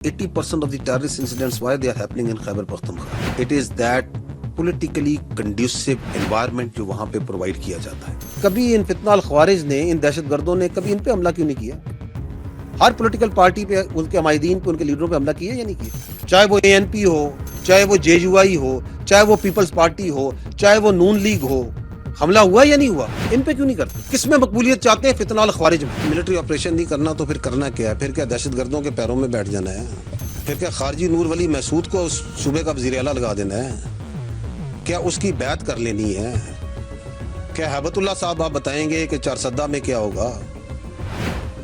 80% of the terrorist incidents, why they are happening in Khyber Pakhtunkhwa? It is that politically conducive environment जो वहाँ पे provide किया जाता है। कभी इन फितना अल ख्वारिज ने, इन दहशतगर्दों ने कभी इन पे हमला क्यों नहीं किया? हर पॉलिटिकल पार्टी पे, उनके हमायदीन पे, उनके लीडरों पे हमला किया या नहीं किया? चाहे वो ANP हो, चाहे वो JUI हो, चाहे वो पीपल्स पार्टी हो, चाहे वो नून लीग हो, हमला हुआ या नहीं हुआ? इन पे क्यों नहीं करते? किसमें मकबूलियत चाहते हैं? फितना अल ख्वारिज में। मिलिट्री ऑपरेशन नहीं करना तो फिर करना क्या है? फिर क्या दहशतगर्दों के पैरों में बैठ जाना है? फिर क्या खारजी नूर वली महसूद को सूबे का वज़ीर आला लगा देना है? क्या उसकी बैत कर लेनी है? क्या हैबतुल्लाह साहब आप बताएंगे कि चारसद्दा में क्या होगा?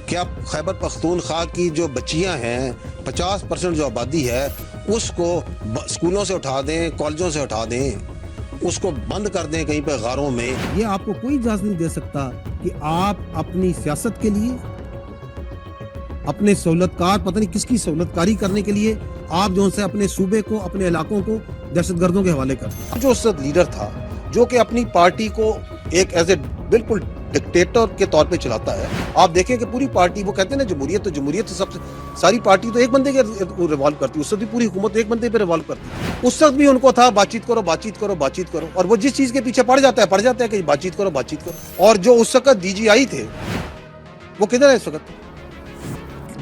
क्या खैबर पख्तूनख्वा की जो बच्चियां हैं, 50% जो आबादी है, उसको स्कूलों से उठा दें, कॉलेजों से उठा दें, उसको बंद कर दें कहीं पे गारों में? ये आपको कोई इजाजत नहीं दे सकता कि आप अपनी सियासत के लिए, अपने सहूलतकार, पता नहीं किसकी सहूलतकारी करने के लिए आप जो से अपने सूबे को, अपने इलाकों को दहशतगर्दों के हवाले कर। जो उस लीडर था जो कि अपनी पार्टी को एक एज ए बिल्कुल डिक्टेटर के तौर पे चलाता है। आप देखें कि पूरी पार्टी, वो कहते हैं ना जमहूरियत तो सबसे, सारी पार्टी तो एक बंदे के रिवॉल्व करती है। उस वक्त भी पूरी हुकूमत एक बंदे पे रिवॉल्व करती है। उस वक्त भी उनको था बातचीत करो, बातचीत करो, बातचीत करो, और वो जिस चीज के पीछे पड़ जाता है कि बातचीत करो, बातचीत करो। और जो उस वक्त DGI थे, वो किधर है इस वक्त,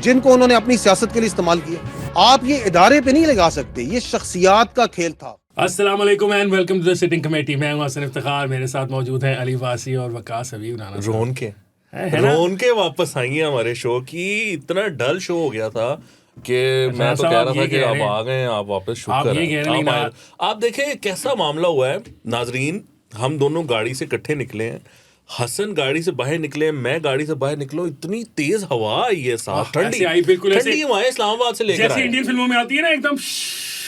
जिनको उन्होंने अपनी सियासत के लिए इस्तेमाल किया? आप ये इदारे पे नहीं लगा सकते, ये शख्सियात का खेल था। अस्सलाम वालेकुम and welcome to the sitting committee. मैं हूं हसन इफ्तिखार, मेरे साथ मौजूद हैं अली वासी और वकास हबीब राना। रोन के वापस आई हैं हमारे शो की। इतना डल शो हो गया था कि मैं तो कह रहा था कि आप आ गए, आप वापस शुक्र। आप देखें कैसा मामला हुआ है नाजरीन। हम दोनों गाड़ी से इकट्ठे निकले हैं, हसन गाड़ी से बाहर निकले, मैं गाड़ी से बाहर निकलो, इतनी तेज हवा आई है, साफ ठंडी हवाएं इस्लामाबाद से लेकर जैसे इंडियन फिल्मों में आती है ना, एकदम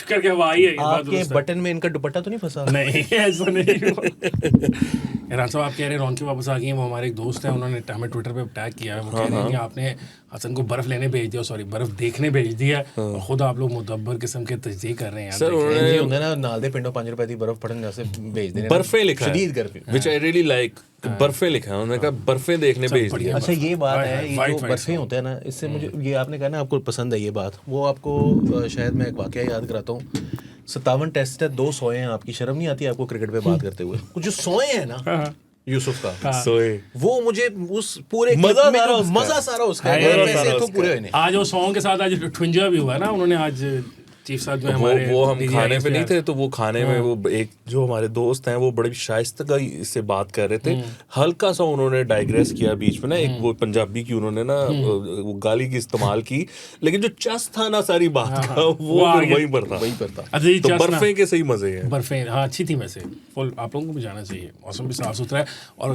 करके हवा आई है। आपके बटन में इनका दुपट्टा तो नहीं फंसा? नहीं, ऐसा नहीं। रान साहब, आप कह रहे हैं रौनक वापस आ गई हैं। वो हमारे एक दोस्त हैं, उन्होंने हमें ट्विटर पे टैग किया है। वो कह रहे हैं कि आपने हसन को बर्फ लेने भेज दिया, सॉरी बर्फ देखने भेज दिया, और खुद आप लोग मुदब्बर किस्म के तजदीक कर रहे हैं। सर उन्होंने होंगे ना नाल दे पिंडों 5 रुपए दी बर्फ पड़न जैसे भेज देने, बर्फे लिखा है, शदीद गर्मी, which I really like. Barfe लिखा है, उन्होंने कहा बर्फे देखने भेज दिया। अच्छा ये बात है, ये जो बर्फे होते हैं ना, इससे मुझे ये आपने कहा ना आपको पसंद है ये बात, वो आपको शायद मैं एक वाकया याद कराता हूँ। 57 टेस्ट है, 2 सोए हैं। आपकी शर्म नहीं आती आपको क्रिकेट पे बात करते हुए? कुछ जो सोए हैं ना यूसुफ का, सोए, वो मुझे उस पूरे मजा सारा उसका पैसे तो पूरे हुए। आज वो सॉन्ग के साथ आज ठुंजा भी हुआ है ना, उन्होंने आज चीफ साहब जो हमारे वो हम खाने पे नहीं थे, तो वो खाने में वो एक जो हमारे दोस्त हैं वो बड़ी शाइस्तगी से बात कर रहे थे। हल्का सा उन्होंने डाइग्रेस किया बीच में ना, एक वो पंजाबी की उन्होंने ना वो गाली की इस्तेमाल की, लेकिन जो चस था ना सारी बात का, वो वहीं पर था। तो बर्फे के सही मजे हैं। बर्फे अच्छी थी वैसे, फुल आप लोगों को भी जाना चाहिए। मौसम भी साफ सुथरा है। और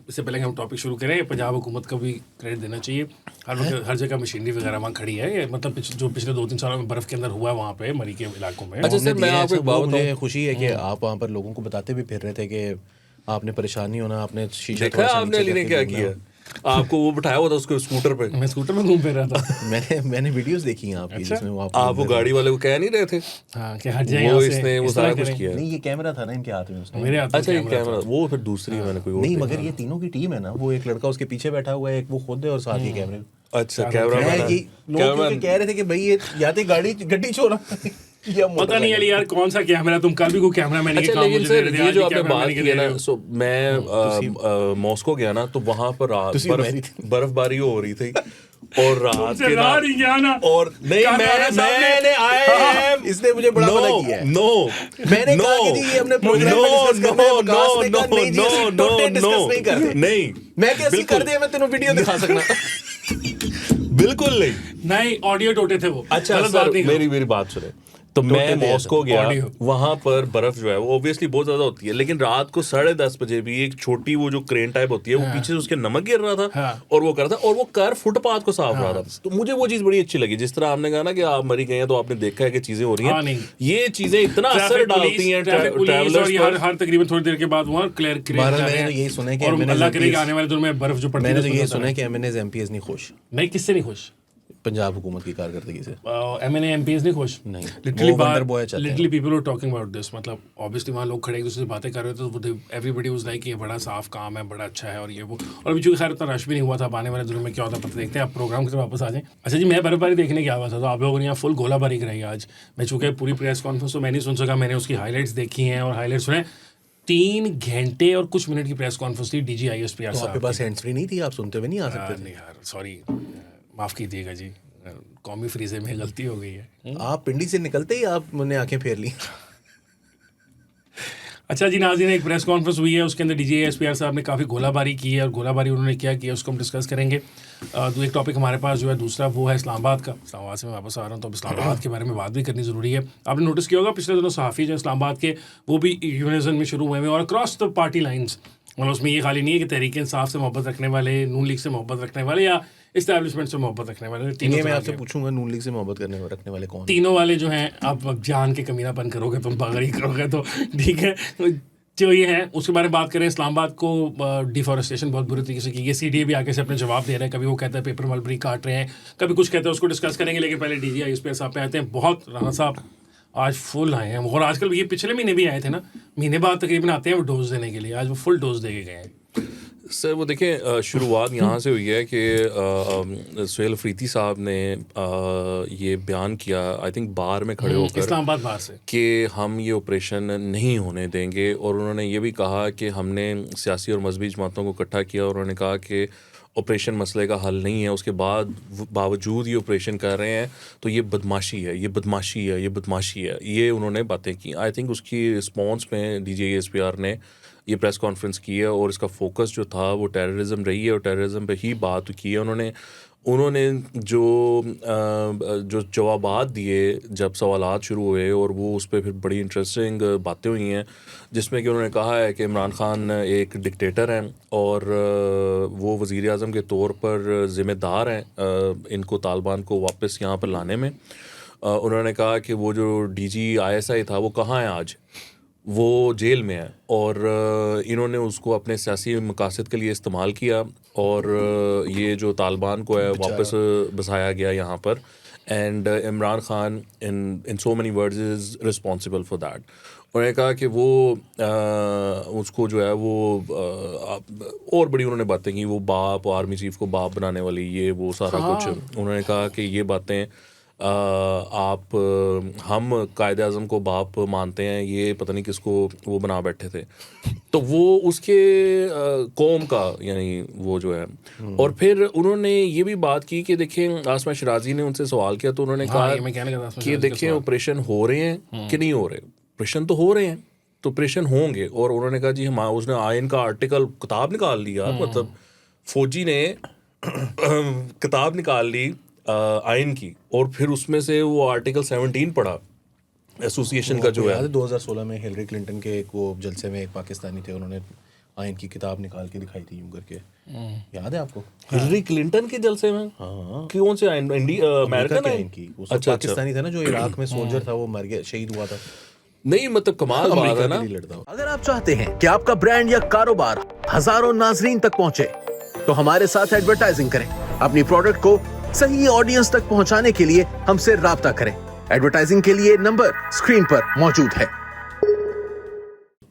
इससे पहले हम टॉपिक शुरू करें, पंजाब हुकूमत का भी क्रेडिट देना चाहिए। हर जगह मशीनरी वगैरह वहाँ खड़ी है, मतलब जो पिछले 2-3 सालों में बर्फ के अंदर हुआ वहाँ पे मरी के इलाकों में। अच्छा सर, मैं आपको एक बात बताऊं, मुझे खुशी है कि आप वहाँ पर लोगों को बताते भी फिर रहे थे कि आपने परेशानी होना, आपने शीशा देखा आपने अली ने क्या किया, आपको वो बिठाया हुआ था उसको स्कूटर पे। मैं स्कूटर में घूम फिर रहा था। मैंने वीडियोस देखी हैं आपकी, जिसमें वो आप वो गाड़ी वाले को कह नहीं रहे थे कि हट जाए, वो इसने वो सारा कुछ किया। नहीं, ये कैमरा था ना इनके हाथ में, उसने मेरे हाथ में। अच्छा ये कैमरा, वो फिर दूसरी मैंने कोई नहीं, मगर ये तीनों की टीम है ना, वो एक लड़का उसके पीछे बैठा हुआ है, एक वो खुद है और साथ ही कैमरे। अच्छा कैमरा लोग कह रहे थे कि भाई ये या तो गड्डी चोरा पता नहीं अली यार कौन सा कैमरा, तुम कल भी को कैमरा मैन के काम मुझे दे रहे थे। ये जो आपने बात की है ना, सो मैं मॉस्को गया ना, तो वहां पर बर्फबारी हो रही थी और रात के ना, और नहीं मैंने आए इसने मुझे बड़ा मना किया है। मैंने कहा कि जी ये हमने नहीं मैं कैसे कर दिया, मैं तेनों वीडियो दिखा सकना। बिल्कुल नहीं, ऑडियो टोटे थे वो। अच्छा सर, मेरी बात सुने। तो मैं मॉस्को गया, वहां पर बर्फ जो है वो ऑब्वियसली बहुत ज्यादा होती है, लेकिन रात को 10:30 बजे भी एक छोटी वो जो क्रेन टाइप होती है, वो पीछे से उसके नमक गिर रहा था और वो कर रहा था, और वो कार फुटपाथ को साफ रहा था। तो मुझे वो चीज बड़ी अच्छी लगी, जिस तरह आपने कहा ना कि आप मरी गए हैं, तो आपने देखा है कि चीजें हो रही हैं। ये चीजें इतना असर डालती हैं ट्रैवलर्स पर। हर तकरीबन थोड़ी देर के बाद वहां क्लियर यही सुना है कि अल्लाह करेगा आने वाले दिनों में बर्फ जो पड़ती है। मैंने तो ये सुना है कि MNAs MPs नहीं खुश। नहीं, किससे नहीं खुश? पंजाब हुकूमत की कारकर्दगी से? MNA MPs नहीं खुश, नहीं, लिटरली वो वंडर बॉय चाहते हैं। Literally people were talking about this, मतलब ऑब्वियसली वहाँ लोग खड़े एक दूसरे से बातें कर रहे थे तो एवरीबडी वाज लाइक ये बड़ा साफ काम है, बड़ा अच्छा है और ये वो, और अभी चूँकि खैर इतना रश भी नहीं हुआ था, आने वाले दिनों में क्या होता है पता देखते हैं। आप प्रोग्राम की तरफ वापस आ जाएं। अच्छा जी, मैं बर्फबारी देखने गया हुआ था, तो आप लोगों ने यहाँ फुल गोलाबारी कराई आज। मैं चूँकि पूरी प्रेस कॉन्फ्रेंस तो मैं नहीं सुन सका, मैंने उसकी हाईलाइट्स देखी हैं और हाईलाइट्स सुने। 3 घंटे और कुछ मिनट की प्रेस कॉन्फ्रेंस थी DG ISPR तो साहब आपके पास हैंड्स फ्री नहीं थी, आप सुनते हुए नहीं आ सकते थे? नहीं यार, सॉरी, माफ़ कीजिएगा जी, कौमी फ्रीजे में गलती हो गई है। आप पिंडी से निकलते ही आपने आंखें फेर ली। अच्छा जी नाज़रीन, एक प्रेस कॉन्फ्रेंस हुई है, उसके अंदर DG ISPR साहब ने काफ़ी गोलाबारी की है, और गोलाबारी उन्होंने क्या किया उसको हम डिस्कस करेंगे। एक टॉपिक हमारे पास जो है दूसरा वो है इस्लामाबाद का। इस्लामाबाद से मैं वापस आ रहा हूँ, तो अब इस्लामाबाद के बारे में बात भी करनी ज़रूरी है। आपने नोटिस किया होगा पिछले दिनों सहाफ़ी जो इस्लामाबाद के वो भी यूनिज़न में शुरू हुए हैं और अक्रॉस द पार्टी लाइन्स, मतलब उसमें ये खाली नहीं है कि तहरीक इंसाफ से मोहब्बत रखने वाले, नून लीग से मोहब्बत रखने वाले या इस्टेब्लिशमेंट से मोहब्बत रखने वाले, तीनों मैं आपसे पूछूंगा नून लीग से मोहब्बत रखने वाले कौन? तीनों वाले जो हैं, आप जान के कमीनापन करोगे, तुम बगरी करोगे तो ठीक है। जो ये है उसके बारे में बात करें। इस्लामाबाद को डिफॉरेस्टेशन बहुत बुरी तरीके से की, ये CDA भी आगे से अपने जवाब दे रहे हैं। कभी वो कहता है पेपर मलबरी काट रहे हैं, कभी कुछ कहते हैं, उसको डिस्कस करेंगे। लेकिन पहले DG ISPR साहब पे आते हैं। बहुत राणा साहब आज फुल आए हैं, और आजकल ये पिछले महीने भी आए थे ना, महीने बाद तकरीबन आते हैं वो डोज देने के लिए। आज वो फुल डोज दे के गए हैं। सर वो देखें, शुरुआत यहाँ से हुई है कि सुहेल अफरीदी साहब ने ये बयान किया, आई थिंक बार में खड़े होकर, इस्लामाबाद बार से, कि हम ये ऑपरेशन नहीं होने देंगे। और उन्होंने ये भी कहा कि हमने सियासी और मजहबी जमातों को इकट्ठा किया और उन्होंने कहा कि ऑपरेशन मसले का हल नहीं है, उसके बावजूद ये ऑपरेशन कर रहे हैं, तो ये बदमाशी है, ये बदमाशी है, ये बदमाशी है। ये उन्होंने बातें की। आई थिंक उसकी रिस्पॉन्स में DG ISPR ने ये प्रेस कॉन्फ्रेंस की है और इसका फोकस जो था वो टेररिज्म रही है और टेररिज्म पे ही बात की है। उन्होंने जो जवाबात दिए जब सवालात शुरू हुए, और वो उस पर फिर बड़ी इंटरेस्टिंग बातें हुई हैं, जिसमें कि उन्होंने कहा है कि इमरान ख़ान एक डिक्टेटर हैं और वो वज़ीर आज़म के तौर पर ज़िम्मेदार हैं इनको तालिबान को वापस यहाँ पर लाने में। उन्होंने कहा कि वो जो DG ISI था वो कहाँ है आज, वो जेल में है, और इन्होंने उसको अपने सियासी मकासद के लिए इस्तेमाल किया और ये जो तालिबान को है वापस बसाया गया यहाँ पर। And Imran Khan in so many words is responsible for that. उन्होंने कहा कि वो उसको जो है वो और बड़ी उन्होंने बातें की, वो बाप, आर्मी चीफ को बाप बनाने वाली, ये वो सारा कुछ। उन्होंने कहा कि ये बातें हम कायदे आज़म को बाप मानते हैं, ये पता नहीं किसको वो बना बैठे थे। तो वो उसके कौम का यानी वो जो है। और फिर उन्होंने ये भी बात की कि देखें, आसमा शिराजी ने उनसे सवाल किया तो उन्होंने कहा कि देखें ऑपरेशन हो रहे हैं कि नहीं हो रहे। ऑपरेशन तो हो रहे हैं, तो ऑपरेशन होंगे। और उन्होंने कहा जी हम, उसने आयन का आर्टिकल किताब निकाल लिया, मतलब फौजी ने किताब निकाल ली आयन की, और फिर उसमें से वो आर्टिकल 17 पढ़ा एसोसिएशन का जो है। 2016 में हिलरी क्लिंटन के एक वो जलसे में एक पाकिस्तानी थे, उन्होंने आयन की किताब निकाल के दिखाई थी यूं करके, याद है आपको? हिलरी क्लिंटन के जलसे में? हाँ। कौन से आयन? अमेरिकन आयन की। अच्छा, पाकिस्तानी था ना जो इराक में सोल्जर था, वो मर गया, शहीद हुआ था। नहीं मतलब कमाल बात है ना। अगर आप चाहते हैं कि आपका ब्रांड या कारोबार हजारों नाजरीन तक पहुंचे, तो हमारे साथ एडवर्टाइजिंग करें। अपनी प्रोडक्ट को सही ऑडियंस तक पहुंचाने के लिए हमसे राब्ता करें। एडवर्टाइजिंग के लिए नंबर स्क्रीन पर मौजूद है।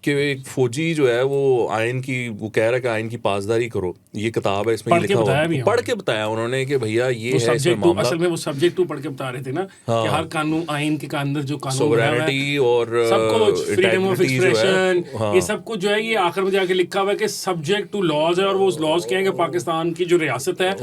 कि एक फौजी जो है वो आयन की, वो कह रहा है कि आयन की पासदारी करो, ये किताब है, इसमें लिखा हुआ है। पढ़ के बताया उन्होंने कि भैया ये है इसमें मामला। असल में वो सब्जेक्ट 2 पढ़ के बता रहे थे ना, कि हर कानून आयन के अंदर जो कानून सोवरेनिटी और फ्रीडम ऑफ एक्सप्रेशन, ये सब कुछ जो है ये आखिर में जाके लिखा हुआ है कि सब्जेक्ट टू लॉज है। और वो लॉज क्या है कि पाकिस्तान की जो रियासत है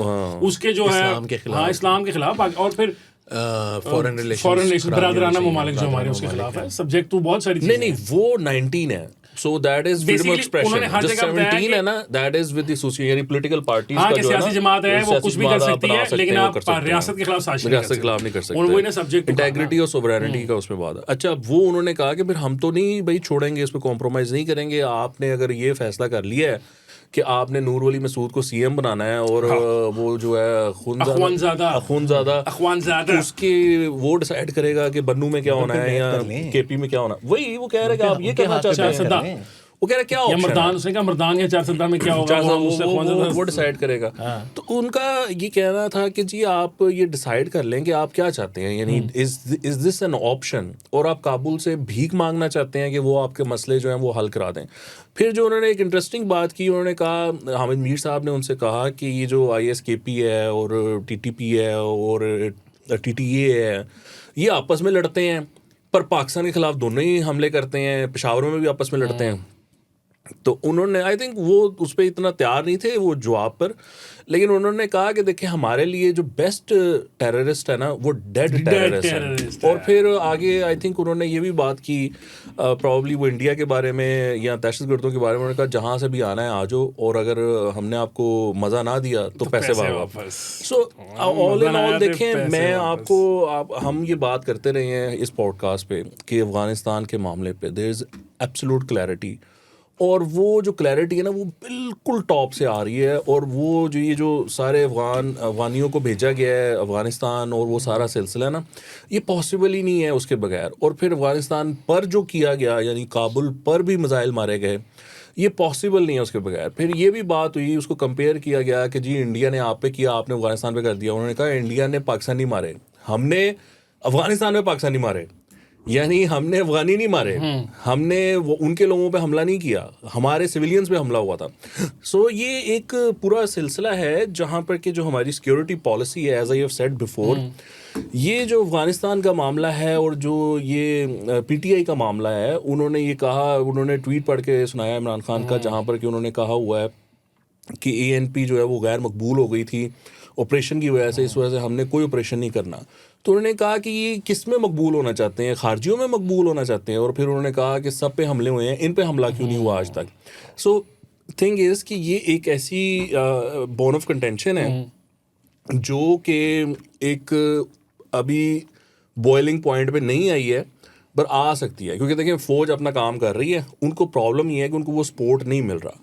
उसके जो है इस्लाम के खिलाफ, और फिर फॉरेन रिलेशन बरादराना ममालिक जो हमारे उसके खिलाफ है। सब्जेक्ट टू बहुत सारी चीजें। नहीं वो 19 है। So that is freedom of expression. Just 17 है ना, that is with the association political parties का जो है ना, सियासी जमात है वो कुछ भी कर सकती है, लेकिन आप रियासत के खिलाफ साजिश नहीं कर सकते। वो ना सब्जेक्ट इंटेग्रिटी और सोवरेनिटी का उसमें बात है। अच्छा, वो उन्होंने कहा कि फिर हम तो नहीं भाई छोड़ेंगे, इस पे कॉम्प्रोमाइज नहीं करेंगे। आपने अगर ये फैसला कर लिया है कि आपने नूर वली मसूद को CM बनाना है, और वो जो है अखवानज़ादा उसके वो डिसाइड करेगा कि बन्नू में क्या होना है या KP में क्या होना। वही वो कह रहे हैं कि आप ये करना चाहते हैं। वो कह रहा क्या ऑप्शन मर्दान, उसने कहा मर्दान या 417 में क्या होगा वो डिसाइड करेगा। तो उनका ये कहना था कि जी आप ये डिसाइड कर लें कि आप क्या चाहते हैं, यानी इज दिस एन ऑप्शन, और आप काबुल से भीख मांगना चाहते हैं कि वो आपके मसले जो हैं वो हल करा दें। फिर जो उन्होंने एक इंटरेस्टिंग बात की, उन्होंने कहा, हामिद मीर साहब ने उनसे कहा कि ये जो ISKP है और TTP है और TTA है, ये आपस में लड़ते हैं, पर पाकिस्तान के खिलाफ दोनों ही हमले करते हैं, पेशावर में भी आपस में लड़ते हैं। तो उन्होंने, आई थिंक वो उस पर इतना तैयार नहीं थे वो जवाब पर, लेकिन उन्होंने कहा कि देखिए हमारे लिए जो बेस्ट टेररिस्ट है ना वो डेड टेररिस्ट है। और फिर आगे आई थिंक उन्होंने ये भी बात की, प्रॉब्ली वो इंडिया के बारे में या दहशतगर्दों के बारे में, उन्होंने कहा जहाँ से भी आना है आ जाओ, और अगर हमने आपको मज़ा ना दिया तो पैसे वापस। सो ऑल इन ऑल देखें, मैं आपको हम ये बात करते रहे हैं इस पॉडकास्ट पे कि अफ़गानिस्तान के मामले पे देयर इज़ एब्सोल्यूट क्लैरिटी, और वो जो क्लैरिटी है ना वो बिल्कुल टॉप से आ रही है। और वो जो ये जो सारे अफगानियों को भेजा गया है अफ़गानिस्तान और वो सारा सिलसिला ना, ये पॉसिबल ही नहीं है उसके बगैर। और फिर अफ़गानिस्तान पर जो किया गया, यानी काबुल पर भी मिसाइल मारे गए, ये पॉसिबल नहीं है उसके बगैर। फिर ये भी बात हुई, उसको कंपेयर किया गया कि जी इंडिया ने आप पे किया, आपने अफ़गानिस्तान पे कर दिया। उन्होंने कहा इंडिया ने पाकिस्तानी मारे, हमने अफ़गानिस्तान में पाकिस्तानी मारे, यानी हमने अफगानी नहीं मारे, हमने वो उनके लोगों पे हमला नहीं किया, हमारे सिविलियंस पे हमला हुआ था। सो ये एक पूरा सिलसिला है जहाँ पर कि जो हमारी सिक्योरिटी पॉलिसी है, as I have said before, ये जो अफगानिस्तान का मामला है और जो ये PTI का मामला है, उन्होंने ये कहा, उन्होंने ट्वीट पढ़ के सुनाया इमरान खान का, जहाँ पर कि उन्होंने कहा हुआ है कि ANP जो है वो गैर मकबूल हो गई थी ऑपरेशन की वजह से, इस वजह से हमने कोई ऑपरेशन नहीं करना। तो उन्होंने कहा कि ये किस में मकबूल होना चाहते हैं, खारजियों में मकबूल होना चाहते हैं। और फिर उन्होंने कहा कि सब पे हमले हुए हैं, इन पे हमला क्यों नहीं हुआ आज तक। सो थिंग इज़ कि ये एक ऐसी बोन ऑफ कंटेंशन है जो कि एक अभी बॉइलिंग पॉइंट पे नहीं आई है, पर आ सकती है, क्योंकि देखिए फ़ौज अपना काम कर रही है, उनको प्रॉब्लम ये है कि उनको वो सपोर्ट नहीं मिल रहा।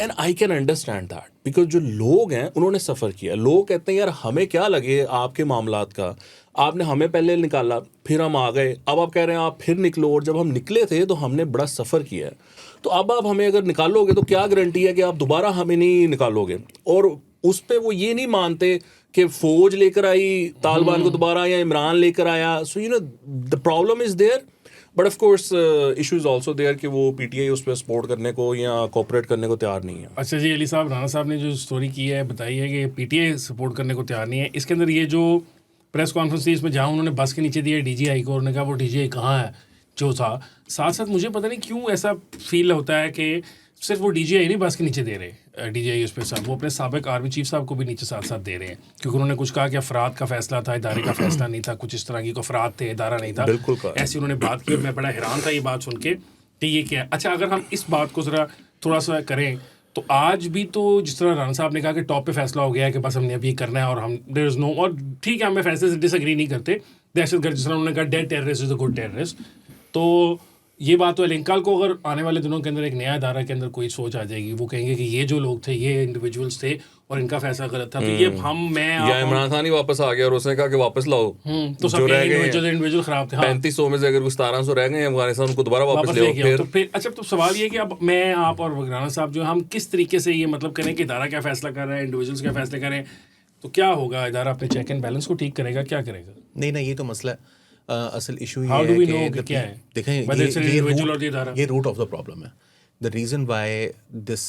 And I can understand that, because जो लोग हैं उन्होंने सफ़र किया। लोग कहते हैं यार हमें क्या लगे आपके मामलात का, आपने हमें पहले निकाला फिर हम आ गए, अब आप कह रहे हैं आप फिर निकलो, और जब हम निकले थे तो हमने बड़ा सफ़र किया है, तो अब आप हमें अगर निकालोगे तो क्या गारंटी है कि आप दोबारा हमें नहीं निकालोगे। और उस पर वो ये नहीं मानते कि फ़ौज लेकर आई तालिबान को दोबारा या इमरान लेकर आया। So you know the problem is there, but of course issue is also there कि वो PTI उस पर सपोर्ट करने को या कोऑपरेट करने को तैयार नहीं है। अच्छा जी, अली साहब, राना साहब ने जो स्टोरी की है, बताई है कि PTI सपोर्ट करने को तैयार नहीं है। इसके अंदर ये जो प्रेस कॉन्फ्रेंस थी, इसमें जहाँ उन्होंने बस के नीचे दिया DGI को, उन्होंने कहा वो DGI कहाँ है जो था। साथ साथ मुझे पता नहीं क्यों ऐसा फील होता है कि सिर्फ वो DGI नहीं बस के नीचे दे रहे, DGI उस पर साहब, वो अपने साबिक आर्मी चीफ साहब को भी नीचे साथ साथ दे रहे हैं, क्योंकि उन्होंने कुछ कहा कि अफराद का फैसला था, इदारे का फैसला नहीं था, कुछ इस तरह की, को अफराद थे, इदारा नहीं था, बिल्कुल ऐसी उन्होंने बात की। और मैं बड़ा हैरान था ये बात सुन के कि ये क्या है। अच्छा, अगर हम इस बात को ज़रा थोड़ा सा करें तो आज भी तो जिस तरह राना साहब ने कहा कि टॉप पे फैसला हो गया है कि बस हमने अभी करना है और हम देयर इज़ नो, और ठीक है, हमें फैसले से डिसएग्री नहीं करते, दहशतगर्द जिस तरह उन्होंने कहा dead terrorist is a good terrorist, तो ये बात तो है। लेकिन कल को अगर आने वाले दिनों के अंदर एक नया इदारा के अंदर कोई सोच आ जाएगी, वो कहेंगे कि ये जो लोग थे, ये इंडिविजुअल्स थे और इनका फैसला गलत था, तो ये या इमरान खान ही वापस आ गया और उसने कहा कि वापस लाओ, तो सब इंडिविजुअल खराब थे। 3500 में से अगर 1700 रह गए अफगानिस्तान, उनको दोबारा वापस ले आओ। तो फिर अच्छा, तो सवाल ये कि अब मैं, आप और राना साहब जो हम किस तरीके से ये मतलब करें कि इदारा क्या फैसला कर रहा है, इंडिविजुअल्स क्या फैसले करें, तो क्या होगा? इदारा अपने चेक एंड बैलेंस को ठीक करेगा, क्या करेगा? नहीं, ये तो मसला है। असल इशू ये है कि क्या है, देखें, ये रूट ऑफ द प्रॉब्लम है। The reason why this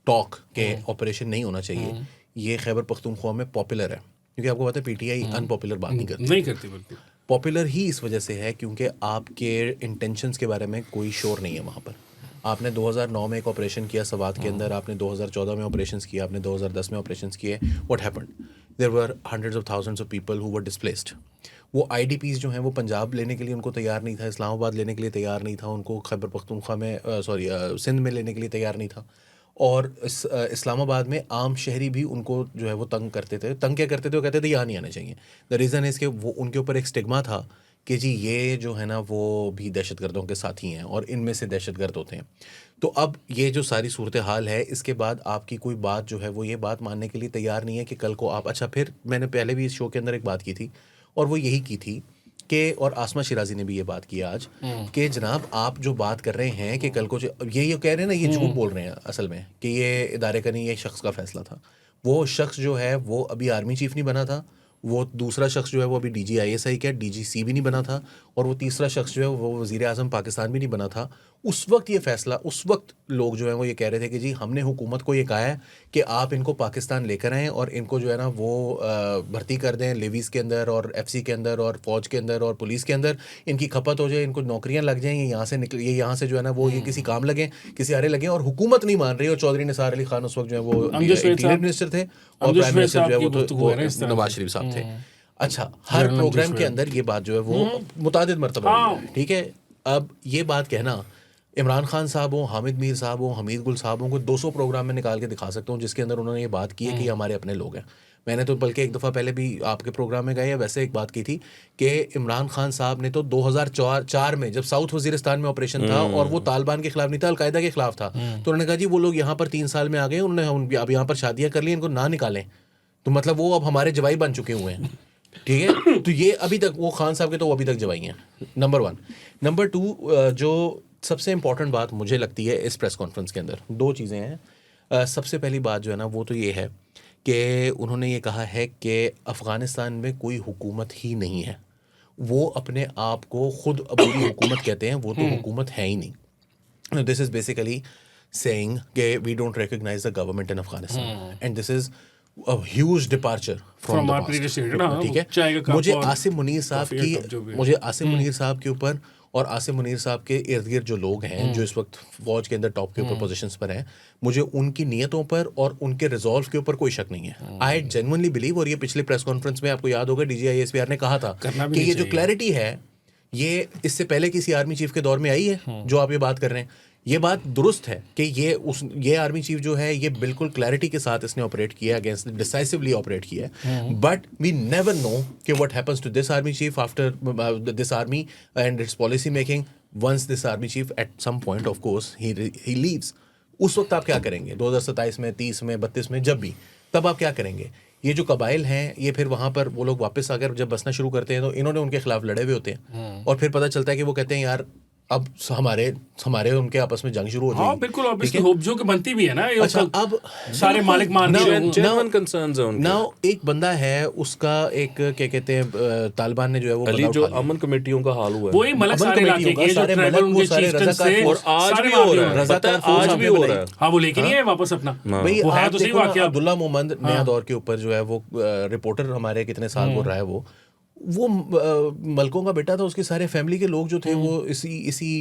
talk के ऑपरेशन नहीं होना चाहिए, ये खैबर पख्तूनख्वा में पॉपुलर है, क्योंकि आपको पता है PTI अनपॉपुलर बात नहीं करती बिल्कुल। पॉपुलर ही इस वजह से है क्योंकि आपके इंटेंशंस के बारे में कोई शोर नहीं है वहाँ पर। आपने 2009 में एक ऑपरेशन किया सवात के अंदर, आपने 2014 में ऑपरेशंस किया, आपने 2010 में ऑपरेशंस किए। What happened? There were hundreds of thousands of people who were displaced. वो IDPs जो हैं वो पंजाब लेने के लिए उनको तैयार नहीं था, इस्लामाबाद लेने के लिए तैयार नहीं था, उनको खैबर पख्तूनख्वा में सिंध में लेने के लिए तैयार नहीं था। और इस्लामाबाद में आम शहरी भी उनको जो है वो तंग करते थे। तंग क्या करते थे? वो कहते थे यहाँ नहीं आना चाहिए। द रीज़न इज़ कि वो उनके ऊपर एक स्टिग्मा था कि जी ये जो है ना वो भी दहशतगर्दों के साथी हैं और इनमें से दहशतगर्द होते हैं। तो अब ये जो सारी सूरत हाल है, इसके बाद आपकी कोई बात जो है वो ये बात मानने के लिए तैयार नहीं है कि कल को आप, अच्छा फिर मैंने पहले भी इस शो के अंदर एक बात की थी और वो यही की थी कि और आसमा शिराजी ने भी ये बात की आज कि जनाब आप जो बात कर रहे हैं कि कल को ये कह रहे हैं ना, ये झूठ बोल रहे हैं असल में कि ये इदारे का नहीं, ये शख्स का फैसला था। वो शख्स जो है वो अभी आर्मी चीफ नहीं बना था, वो दूसरा शख्स जो है वो अभी DGISI क्या DGC भी नहीं बना था, और वो तीसरा शख्स जो है वो वज़ीर आज़म पाकिस्तान भी नहीं बना था। उस वक्त ये फैसला, उस वक्त लोग जो है वो ये कह रहे थे कि जी हमने हुकूमत को ये कहा है कि आप इनको पाकिस्तान लेकर आएँ और इनको जो है ना वो भर्ती कर दें लेवीज़ के अंदर और FC के अंदर और फ़ौज के अंदर और पुलिस के अंदर, इनकी खपत हो जाए, इनको नौकरियाँ लग जाएँ, ये यहाँ से निकल, ये यहाँ से जो है ना वो ये किसी काम लगें, किसी आरे लगें, और हुकूमत नहीं मान रही। और चौधरी निसार अली खान उस वक्त जो है वो इंटीरियर मिनिस्टर थे और प्राइम मिनिस्टर जो है वो नवाज शरीफ साहब थे। अच्छा, हर प्रोग्राम के अंदर ये बात जो है वो मुतादिद मरतबा हुई है, ठीक है। अब ये बात कहना इमरान खान साहब हो, हामिद मीर साहब हो, हमीद गुल साहब को 200 प्रोग्राम में निकाल के दिखा सकता हूँ जिसके अंदर उन्होंने ये बात की है कि ये हमारे अपने लोग हैं। मैंने तो बल्कि एक दफ़ा पहले भी आपके प्रोग्राम में गए या वैसे एक बात की थी कि इमरान खान साहब ने तो 2004 में जब साउथ वजीरिस्तान में ऑपरेशन था और वो तालिबान के खिलाफ नहीं था, अलकायदा के खिलाफ था, तो उन्होंने कहा जी वो लोग यहाँ पर 3 साल में आ गए, उन्होंने अब यहाँ पर शादियाँ कर ली, इनको ना निकालें, तो मतलब वो अब हमारे जवाई बन चुके हुए हैं, ठीक है। तो ये अभी तक वो खान साहब के तो वो अभी तक जवाई हैं, नंबर 1। नंबर 2, जो सबसे इंपॉर्टेंट बात मुझे लगती है इस प्रेस कॉन्फ्रेंस के अंदर, 2 चीज़ें हैं। सबसे पहली बात जो है ना वो तो ये है कि उन्होंने ये कहा है कि अफ़गानिस्तान में कोई हुकूमत ही नहीं है। वो अपने आप को खुद अबूरी हुकूमत कहते हैं, वो तो हुकूमत है ही नहीं। दिस इज़ बेसिकली सेइंग कि we don't recognise the government in Afghanistan and this is a huge departure from the past, ठीक है। मुझे आसिम मुनीर साहब के ऊपर और आसिम मुनीर साहब के इर्द गिर्द जो लोग हैं जो इस वक्त फौज के अंदर टॉप के ऊपर पोजीशंस पर हैं, मुझे उनकी नीयतों पर और उनके रिजॉल्व के ऊपर कोई शक नहीं है। आई जेन्युइनली बिलीव, और ये पिछले प्रेस कॉन्फ्रेंस में आपको याद होगा DGI-SPR ने कहा था कि ये जो क्लैरिटी है ये इससे पहले किसी आर्मी चीफ के दौर में आई है जो आप ये बात कर रहे हैं। ये बात दुरुस्त है कि ये आर्मी चीफ जो है ये बिल्कुल क्लैरिटी के साथ इसने ऑपरेट किया, अगेंस्ट डिसाइसिवली ऑपरेट किया है। बट वी नेवर नो कि what happens to this army chief after this army and its policy making once this army chief at some point of course he leaves. उस वक्त आप क्या करेंगे 2027 में, 30 में, 32 में, जब भी, तब आप क्या करेंगे? ये जो कबाइल हैं ये फिर वहाँ पर वो लोग वापस आकर जब बसना शुरू करते हैं तो इन्होंने उनके खिलाफ लड़े हुए होते हैं और फिर पता चलता है कि वो कहते हैं यार अब हमारे उनके आपस में जंग शुरू हो जाएगी। हाँ बिल्कुल, ऑब्वियसली होप जो कि बनती भी है ना। अच्छा, अब सारे मालिक मान जेन्युइन कंसर्न्स हैं उनके। नाउ एक बंदा है उसका एक क्या कहते हैं तालिबान ने जो है वो अली जो अमन कमेटियों का हाल हुआ है, वही मलक सारे इलाके के जो ट्राइबल उनके चीफ्टन से, और आज भी हो रहा है, पता है आज भी हो रहा है। हाँ वो लेके नहीं है वापस अपना, भाई वो है तो सही वाकया। अब्दुल्ला मोहम्मद नया दौर के ऊपर जो है वो रिपोर्टर हमारे कितने साल वो रहा है, वो मलकों का बेटा था, उसके सारे फैमिली के लोग जो थे वो इसी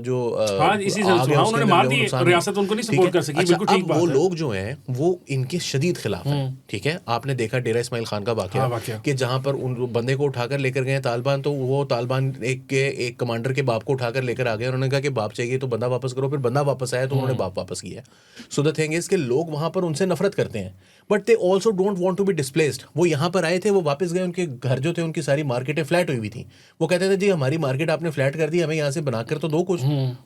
जो उन्होंने मार दी, रियासत उनको नहीं सपोर्ट कर सकी। बिल्कुल ठीक बात है। वो लोग जो हैं वो इनके शदीद खिलाफ हैं, ठीक है। आपने देखा डेरा इस्माइल खान का वाकया कि जहां पर उन बंदे को उठाकर लेकर गए तालिबान, तो वो तालिबान एक कमांडर के बाप को उठाकर लेकर आ गए। उन्होंने कहा कि बाप चाहिए तो बंदा वापस करो, फिर बंदा वापस आया तो उन्होंने बाप वापस किया। सो द थिंग इज कि लोग वहां पर उनसे नफरत करते हैं but they also don't want to be displaced. वो यहाँ पर आए थे, वो वापस गए, उनके घर जो थे उनकी सारी मार्केटें फ्लैट हुई हुई थी। वो कहते थे जी हमारी मार्केट आपने फ्लैट कर दी, हमें यहाँ से बनाकर तो दो कुछ।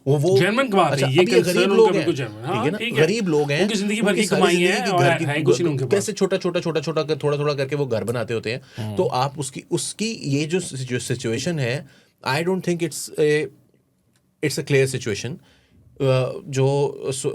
वो जर्मन की बात है, ये गरीब लोग हैं, ठीक है ना, गरीब लोग हैं, उनकी जिंदगी भर की कमाई है और है कुछ नहीं उनके पास। कैसे छोटा थोड़ा करके वो घर बनाते होते हैं। तो आप उसकी ये जो सिचुएशन है, I don't think it's a clear situation.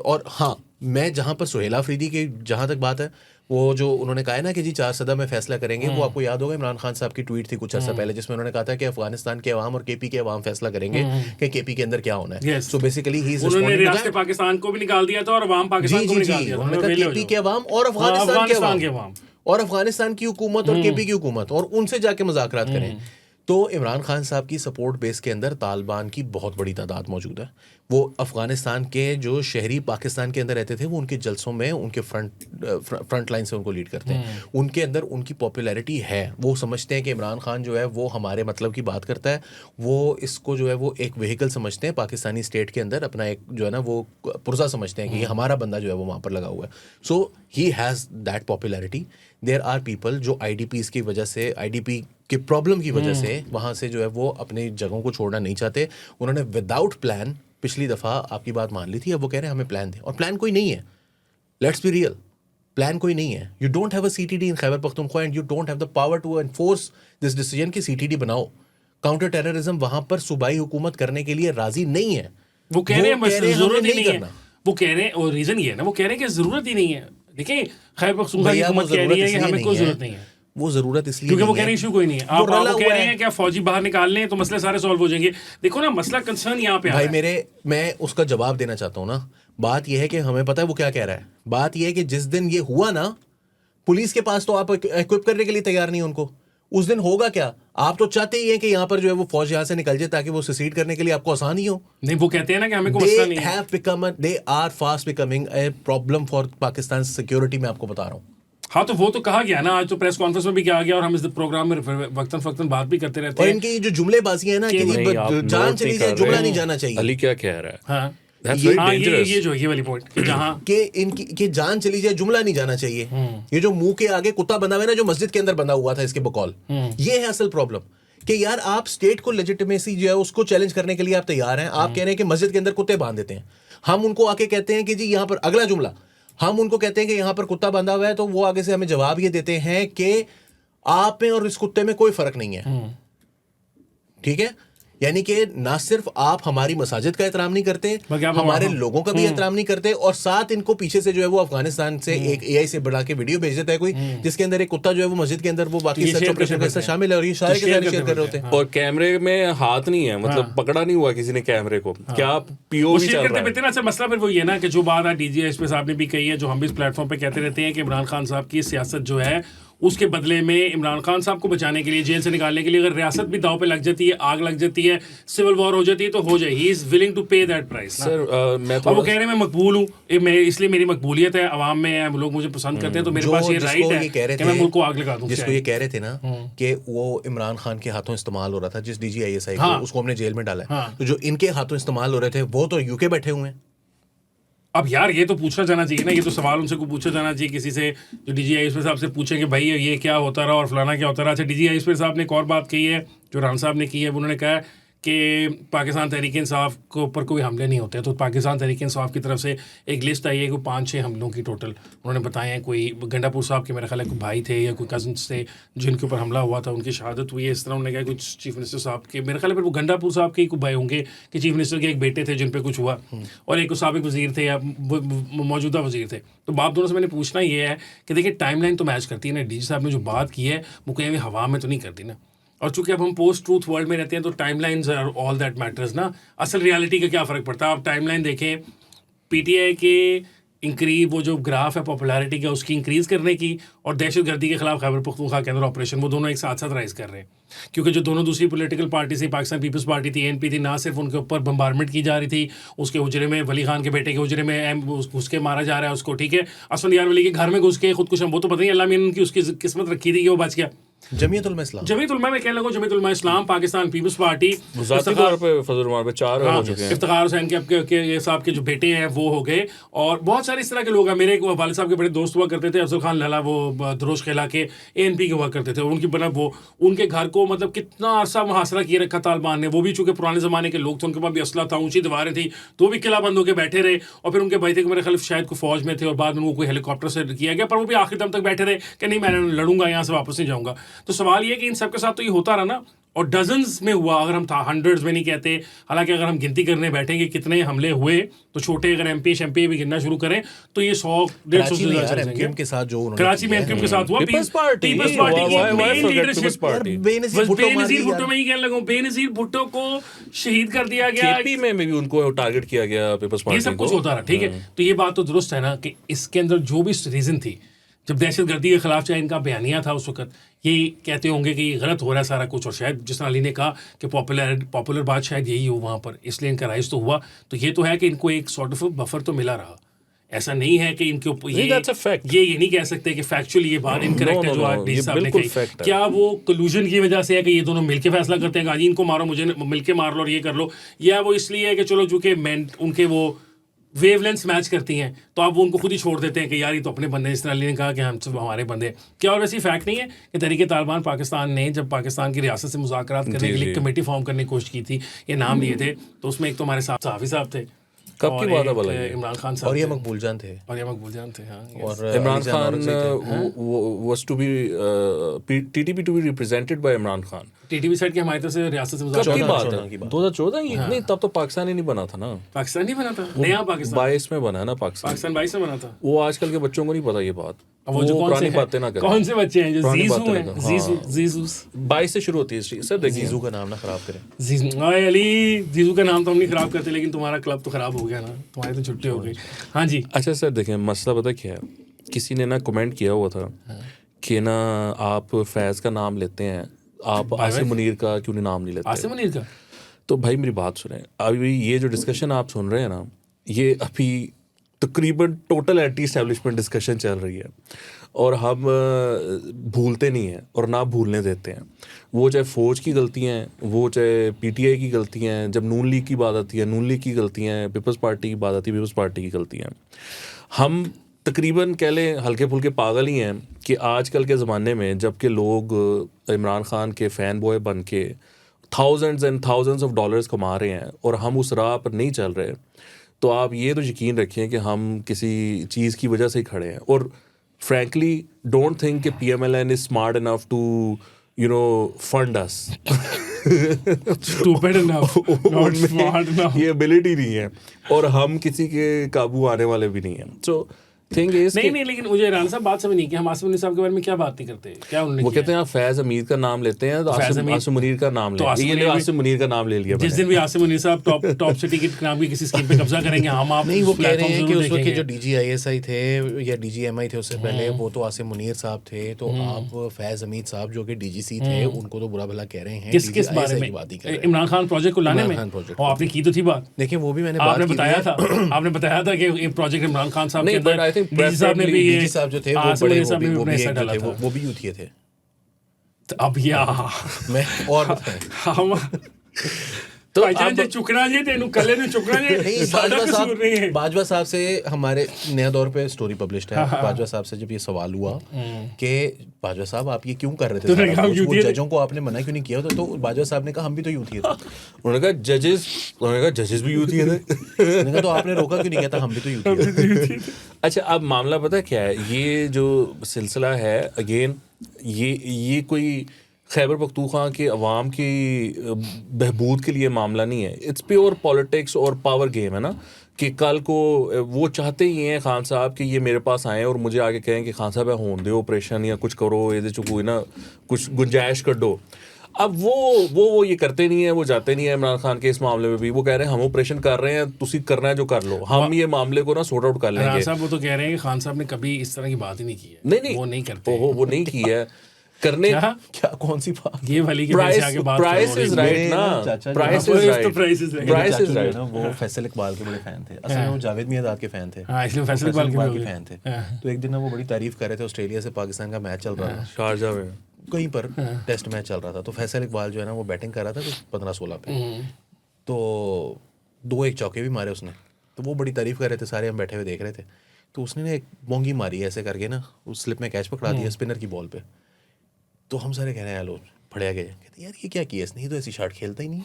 और हाँ, मैं जहाँ पर सुहेला अफरीदी की जहाँ तक बात है, वो जो उन्होंने कहा है ना कि जी 4 सदा में फैसला करेंगे, वो आपको याद होगा इमरान खान साहब की ट्वीट थी कुछ अर्सा पहले जिसमें उन्होंने कहा था कि अफगानिस्तान के अवाम और केपी के अवाम फैसला करेंगे कि केपी के अंदर क्या होना है। सो बेसिकली ही इज उन्होंने रियासत पाकिस्तान को भी निकाल दिया था और अवाम पाकिस्तान को निकाल दिया था। उन्होंने कहा केपी के अवाम और अफगानिस्तान के अवाम और अफगानिस्तान की हुकूमत और केपी की हुकूमत, और उनसे जाके मुज़ाकरात करें। तो इमरान खान साहब की सपोर्ट बेस के अंदर तालिबान की बहुत बड़ी तादाद मौजूद है। वो अफगानिस्तान के जो शहरी पाकिस्तान के अंदर रहते थे वो उनके जलसों में उनके फ्रंट लाइन से उनको लीड करते हैं। उनके अंदर उनकी पॉपुलैरिटी है। वो समझते हैं कि इमरान खान जो है वो हमारे मतलब की बात करता है। वो इसको जो है वो एक व्हीकल समझते हैं पाकिस्तानी स्टेट के अंदर, अपना एक जो है ना वो पुर्जा समझते हैं कि ये हमारा बंदा जो है वो वहाँ पर लगा हुआ है। So he has that popularity. There are people जो IDPs की वजह से, IDP के प्रॉब्लम की वजह से वहाँ से जो है वो अपनी जगहों को छोड़ना नहीं चाहते। उन्होंने विदाउट प्लान पिछली दफ़ा आपकी बात मान ली थी, अब वो कह रहे हैं हमें प्लान दें, और प्लान कोई नहीं है। लेट्स बी रियल, प्लान कोई नहीं है। You don't have a CTD in Khyber Pakhtunkhwa and you don't have the power to enforce this decision कि CTD बनाओ। काउंटर टेररिज्म वहां पर सूबाई हुकूमत करने के लिए राजी नहीं है। वो कह रहे हैं बस जरूरत ही नहीं है। करना। वो कह रहे हैं, और रीजन ये है ना, वो कह रहे हैं कि जरूरत ही नहीं है। देखिए खैबर पख्तूनख्वा की हुकूमत कह रही है कि हमें कोई जरूरत नहीं है। वो जरूरत इसलिए क्योंकि वो नहीं कह रहे है, हैं इशू कोई नहीं है। आप कह रहे हैं कि आप फौजी बाहर निकाल लें तो मसले सारे सॉल्व हो जाएंगे। देखो ना, मसला कंसर्न यहाँ पे भाई मेरे, मैं उसका जवाब देना चाहता हूँ ना। बात यह है कि हमें पता है वो क्या कह रहा है। बात यह है कि जिस दिन ये हुआ ना, पुलिस के पास तो आप इक्विप करने के लिए तैयार नहीं उनको। उस दिन होगा क्या? आप तो चाहते ही हैं कि यहाँ पर जो है वो फौज यहाँ से निकल जाए ताकि वो सुसीड करने के लिए आपको आसान ही हो। नहीं, वो कहते हैं ना कि हमें कोई मसला नहीं है। They are fast becoming a problem for Pakistan security, मैं आपको बता रहा हूँ। हाँ, तो वो तो कहा गया ना, आज तो प्रेस कॉन्फ्रेंस में भी कहा गया और हम इस प्रोग्राम में वक्तन फक्तन बात भी करते रहते और हैं। इनकी जो जुमलेबाजी है ना कि जान चली जाए जुमला नहीं जाना चाहिए। अली क्या कह रहा है? हाँ, That's very हाँ, dangerous. ये जो ये वाली पॉइंट कि जहाँ कि इनकी कि जान चली जाए जुमला नहीं जाना चाहिए। ये जो मुंह के आगे कुत्ता बंधा हुआ है ना, जो मस्जिद के अंदर बंधा हुआ था इसके बकौल, ये है असल प्रॉब्लम। कि यार आप स्टेट को लेजिटिमेसी जो है उसको चैलेंज करने के लिए आप तैयार हैं। आप कह रहे हैं कि मस्जिद के अंदर कुत्ते बांध देते हैं। हम उनको आके कहते हैं कि जी यहाँ पर, अगला जुमला हम उनको कहते हैं कि यहाँ पर कुत्ता बंधा हुआ है, तो वो आगे से हमें जवाब ये देते हैं कि आप में और इस कुत्ते में कोई फर्क नहीं है। ठीक है, यानी कि ना सिर्फ आप हमारी मसाजिद का एहतराम नहीं करते, हमारे लोगों का भी एहतराम नहीं करते, और साथ इनको पीछे से जो है वो अफगानिस्तान से एक एआई से बढ़ा के वीडियो भेज देता है कोई, जिसके अंदर एक कुत्ता जो है वो मस्जिद के अंदर वो बाकी सर्च ऑपरेशन के साथ शामिल है, और ये सारे के सारे शेयर कर रहे होते हैं। और कैमरे में हाथ नहीं है, मतलब पकड़ा नहीं हुआ किसी ने कैमरे को। क्या पीओवी चल रहा है? ना मसला फिर वो ये ना कि जो बात आज डीजी एसपी साहब ने भी कही है, जो हम भी इस प्लेटफॉर्म पे कहते रहते हैं कि इमरान खान साहब की सियासत जो है उसके बदले में इमरान खान साहब को बचाने के लिए, जेल से निकालने के लिए अगर रियासत भी दाव पे लग जाती है, आग लग जाती है, सिविल वॉर हो जाती है, तो हो जाए। ही इज विलिंग टू पे दैट प्राइस। सर मैं तो वो कह रहे हैं मैं मकबूल हूँ, इसलिए मेरी मकबूलियत है, अवाम में है, लोग मुझे पसंद करते हैं, तो मेरे पास ये राइट है कि मैं मुल्क को आग लगा दूं। जिसको ये कह रहे थे ना कि वो इमरान खान के हाथों इस्तेमाल हो रहा था, जिस DGISI को, उसको हमने जेल में डाला है, तो जो इनके हाथों इस्तेमाल हो रहे थे वो तो यूके बैठे हुए हैं। अब यार ये तो पूछना जाना चाहिए ना, ये तो सवाल उनसे को पूछा जाना चाहिए किसी से, जो DGISP साहब से पूछे कि भाई ये क्या होता रहा और फलाना क्या होता रहा। अच्छा, DGISP साहब ने एक और बात कही है जो रान साहब ने की है, उन्होंने कहा कि पाकिस्तान तहरीक इंसाफ के ऊपर कोई हमले नहीं होते। तो पाकिस्तान तहरीक इंसाफ की तरफ से एक लिस्ट आई है कि 5-6 हमलों की टोटल उन्होंने बताए हैं। कोई गंडापुर साहब के मेरे ख्याल है कोई भाई थे या कोई कजन्स थे जिनके ऊपर हमला हुआ था, उनकी शहादत हुई है। इस तरह उन्होंने कहा कुछ चीफ मिनिस्टर साहब के, मेरे ख्याल है वो गंडापुर साहब के ही कोई भाई होंगे कि चीफ मिनिस्टर के एक बेटे थे जिन पर कुछ हुआ, और एक साबिक वज़ीर थे या मौजूदा वज़ीर थे। तो बाप दोनों से मैंने पूछना ये है कि देखिए टाइमलाइन तो मैच करती है ना, DG साहब ने जो बात की है वो कहीं हवा में तो नहीं करती ना। और चूंकि अब हम पोस्ट ट्रूथ वर्ल्ड में रहते हैं तो timelines are all that matters ना। असल रियलिटी का क्या फ़र्क पड़ता है? आप टाइमलाइन देखें, PTI के वो जो ग्राफ है पॉपुलैरिटी का उसकी इंक्रीज़ करने की, और दहशतगर्दी के खिलाफ खैबर पख्तूनख्वा के अंदर ऑपरेशन, वो दोनों एक साथ साथ राइज कर रहे हैं। क्योंकि जो दोनों दूसरी पॉलिटिकल पार्टी से, पाकिस्तान पीपल्स पार्टी थी, ANP थी, ना सिर्फ उनके ऊपर बम्बारमेंट की जा रही थी, उसके हुजरे में वली खान के बेटे के हुजरे में घुस के मारा जा रहा है उसको, ठीक है, असफंदियार वली के घर में घुस के खुदकुश, वो तो पता नहीं अल्लाह ने उनकी उसकी किस्मत रखी थी कि वो बच गया। जमीयत उलमा इस्लाम में कहने लगो, जमीयत उलमा इस्लाम, पाकिस्तान पीपल्स पार्टी, ज़ाती तौर पे फजल उमर पे 4 हो चुके हैं। इफ्तिखार हुसैन के साहब के जो बेटे हैं वो हो गए, और बहुत सारे इस तरह के लोग हैं। मेरे वालिद साहब के बड़े दोस्त हुआ करते थे, अफजल खान लला, वो दरोश खेला के ANP के हुआ करते थे, और उनकी बना वो उनके घर को मतलब कितना अरसा मुहासरा किए रखा तालिबान ने। वो भी चूंकि पुराने ज़माने के लोग थे, उनके पास भी असला था, ऊंची दीवारें थी, तो भी किला बंद होकर बैठे रहे। और फिर उनके भाई थे मेरे ख्याल शायद को फौज में थे, और बाद में वो कोई हेलीकॉप्टर से किया गया, पर वो भी आखिर दम तक बैठे रहे कि नहीं मैं लड़ूंगा, यहाँ से वापस नहीं जाऊँगा। तो सवाल ये कि इन सबके साथ तो ये होता रहा ना, और डजन्स में हुआ, अगर हम हंड्रेड्स में नहीं कहते। हालांकि अगर हम गिनती करने बैठेंगे कितने हमले हुए, तो छोटे अगर MP भी गिनना शुरू करें तो ये 100-150 से ज़्यादा MQM के साथ जो कराची में MQM के साथ हुआ, पीपल्स पार्टी की मेन लीडरशिप, बेनज़ीर भुट्टो में ही कहने लगा, बेनज़ीर भुट्टो को शहीद कर दिया गया, KP में भी उनको टारगेट किया गया, पीपल्स पार्टी को। ये सब कुछ होता रहा, ठीक है। तो ये बात तो दुरुस्त है ना कि इसके अंदर जो भी रीज़न थी, जब दहशतगर्दी के खिलाफ चाहे इनका बयानिया था उस वक्त, ये कहते होंगे कि ये गलत हो रहा है सारा कुछ, और शायद जिस तरह अली ने कहा कि पॉपुलर बात शायद यही हो वहाँ पर, इसलिए इनका राइज तो हुआ। तो ये तो है कि इनको एक सॉर्ट ऑफ बफर तो मिला रहा। ऐसा नहीं है कि इनके ऊपर ये नहीं कह सकते कि फैक्चुअली ये बात इनकरेक्ट है जो आज डीजी साहब ने कही। क्या वो कलूजन की वजह से है कि ये दोनों मिलके फैसला करते हैं कि आज इनको मारो, मुझे मिलके मार लो और ये कर लो, या वो इसलिए है कि चलो चूंकि उनके वो वेवलेंथ मैच करती हैं तो आप वो उनको खुद ही छोड़ देते हैं कि यार ये तो अपने बंदे, जिस तरह अली ने कहा कि हम सब हमारे बंदे। क्या और वैसी फैक्ट नहीं है कि तहरीक तालिबान पाकिस्तान ने जब पाकिस्तान की रियासत से मुज़ाकरात करने के लिए कमेटी फॉर्म करने की कोशिश की थी, ये नाम लिए थे, तो उसमें एक तो हमारे साथ सहाफ़ी साहब थे, कब की बात है भला एक ये? इमरान खान साहब और ये थे। मकबूल जान थे। और ये मकबूल जान थे, हाँ yes. और इमरान अली जान खान औरंगज़ेब थे। was to be TTP to be represented by Imran Khan. TTP side की हमारी तरफ से रियासत से कब मुज़ाकरात की 14 बात की है? बात। 2014 की? नहीं, तब तो पाकिस्तान ही नहीं बना था ना, पाकिस्तान नहीं बना था, नया पाकिस्तान 22 में बना है ना पाकिस्तान। पाकिस्तान 22 में बना था। वो आजकल के बच्चों को नहीं पता ये बात, अब वो जो कौन पुरानी से बातें ना करें। कौन से बच्चे हैं जो पुरानी जीजू बातें हैं, ना करें। जीजू हाँ। जीजू 22 से शुरू होती है हिस्ट्री। सर देखिए, जीजू का नाम ना खराब करें। जीजू ओए अली, जीजू का नाम तो हम नहीं खराब करते, लेकिन तुम्हारा क्लब तो खराब हो गया ना, तुम्हारी तो छुट्टी हो गई। हाँ जी, अच्छा सर देखें, मसला पता क्या है, किसी ने ना कमेंट किया हुआ था कि ना आप फैज़ का नाम लेते हैं, आप आसिम मुनीर का क्यों नहीं नाम नहीं लेते? आसिम मुनीर का तो भाई मेरी बात सुने, अभी ये जो डिस्कशन आप सुन रहे हैं ना, ये अभी तकरीबन टोटल एंटी एस्टेब्लिशमेंट डिस्कशन चल रही है, और हम भूलते नहीं हैं और ना भूलने देते हैं। वो चाहे फ़ौज की गलतियाँ हैं, वो चाहे PTI की गलतियाँ हैं, जब नून लीग की बात आती है नून लीग की गलतियाँ हैं, पीपल्स पार्टी की बात आती है पीपल्स पार्टी की गलतियाँ हैं। हम तकरीबन कह लें हल्के फुल्के पागल ही हैं कि आजकल के ज़माने में जबकि लोग इमरान खान के फ़ैन बॉय बन के thousands and thousands of dollars कमा रहे हैं और हम उस राह पर नहीं चल रहे, तो आप ये तो यकीन रखें कि हम किसी चीज़ की वजह से ही खड़े हैं। और फ्रैंकली डोंट थिंक कि PMLN is smart enough to fund us. Stupid enough, not smart enough. ये एबिलिटी नहीं है और हम किसी के काबू आने वाले भी नहीं हैं। सो थिंग इज नहीं, लेकिन मुझे राना साहब बात समझ नहीं कि हम आसिम मुनीर साहब के बारे में क्या बात नहीं करते, क्या उन्होंने वो किया? कहते हैं आप फैज़ हमीद का नाम लेते हैं तो फैज़ हमीद- आसिम मुनीर का नाम तो लेते आसिम हैं। ये मुनीर भी- आसिम मुनीर का नाम ले लिया जिस मैंने। दिन भी आसिम मुनीर साहब टॉप सिटी के नाम की किसी स्कीम पे कब्जा करेंगे, हम आप नहीं, वो कह रहे प्लेटफॉर्म हैं कि जरूर उस वक्त के देखेंगे। जो DGISI थे या DGMI थे उससे पहले, वो तो आसिम मुनीर साहब थे, तो आप फैज़ हमीद साहब जो कि DGC थे उनको तो बुरा भला कह रहे हैं। किस DGISI बारे की में? बात ही कर रहे हैं। इमरान खान प्रोजेक्ट को लाने इमरान में, खान प्रोजेक्ट और आपने की तो थी बात। देखिए वो भी मैंने आपने बात की बताया है। था, आपने बताया था कि ये प्रोजेक्ट इमरान खान साहब के नहीं, but I अंदर think डीजी साहब ने भी ये DG साहब जो थे वो आसिम बड़े मुनीर साहब ने भी वो अपना भी हिस्सा एक जो डाला थे, था। वो भी यूथिए थे। तो अब या मैं और बताएं। हम तो भाईजान जे चुकना जी तेनू कल्ले नु चुकना जी नहीं, साडा कसूर नहीं है। बाजवा साहब से हमारे नया दौर पे स्टोरी पब्लिश्ड है। बाजवा साहब से जब ये सवाल हुआ कि बाजवा साहब आप ये क्यों कर रहे थे, तूने सारा कहा कुछ, वो यूथिए थे। जजों को आपने मना क्यों नहीं किया? तो बाजवा साहब ने कहा हम भी तो यूथिए थे। उन्होंने कहा जजेस भी यूथ ही थे। मैंने कहा तो आपने रोका क्यों नहीं? कहता हम भी तो यूथिए थे। अच्छा, अब मामला पता क्या है, ये जो सिलसिला है अगेन, ये कोई खैबर पख्तूनख्वा के अवाम की बहबूद के लिए मामला नहीं है। इट्स प्योर पॉलिटिक्स और पावर गेम है ना, कि कल को वो चाहते ही हैं खान साहब कि ये मेरे पास आएँ और मुझे आके कहें कि खान साहब होने दो ऑपरेशन या कुछ करो, ये कोई ना कुछ गुंजाइश कर दो। अब वो ये करते नहीं है, वो जाते नहीं है। इमरान खान के इस मामले में भी वो कह रहे हैं हम ऑपरेशन कर रहे हैं, तुसी करना है जो कर लो, हम ये मामले को ना सॉर्ट आउट कर राना लेंगे। साहब वो तो कह रहे हैं कि खान साहब ने कभी इस तरह की बात ही नहीं की है। नहीं वो नहीं करते। वो नहीं की है करने। क्या क्या कौन सी बात? ये वाली के पीछे आके बात प्राइस इज राइट ना, चाचा जी, प्राइस हाँ, इज तो right, price is right. Price चाचू इज जो है राइट। ना, वो फैसल इकबाल के बड़े फैन थे। असल में वो जावेद मियादाद के फैन थे। हाँ, इसलिए फैसल इकबाल के भी हो गए। फैन थे। हाँ। तो एक दिन ना वो बड़ी तारीफ कर रहे थे, ऑस्ट्रेलिया से पाकिस्तान का मैच चल रहा था, शारजा में कहीं पर टेस्ट मैच चल रहा था। तो फैसल इकबाल जो है ना वो बैटिंग कर रहा था, तो 15-16 पे तो 2-1 चौके भी मारे उसने। तो वो बड़ी तारीफ कर रहे थे, सारे हम बैठे हुए देख रहे थे। तो उसने ना एक बोंगी मारी ऐसे करके ना, उस स्लिप में कैच पकड़ा दिया स्पिनर की बॉल पे। तो हम सारे कह रहे हैं लो फड़िया गए, कहते यार ये क्या किया इसने, ये तो ऐसी शॉट खेलता ही नहीं।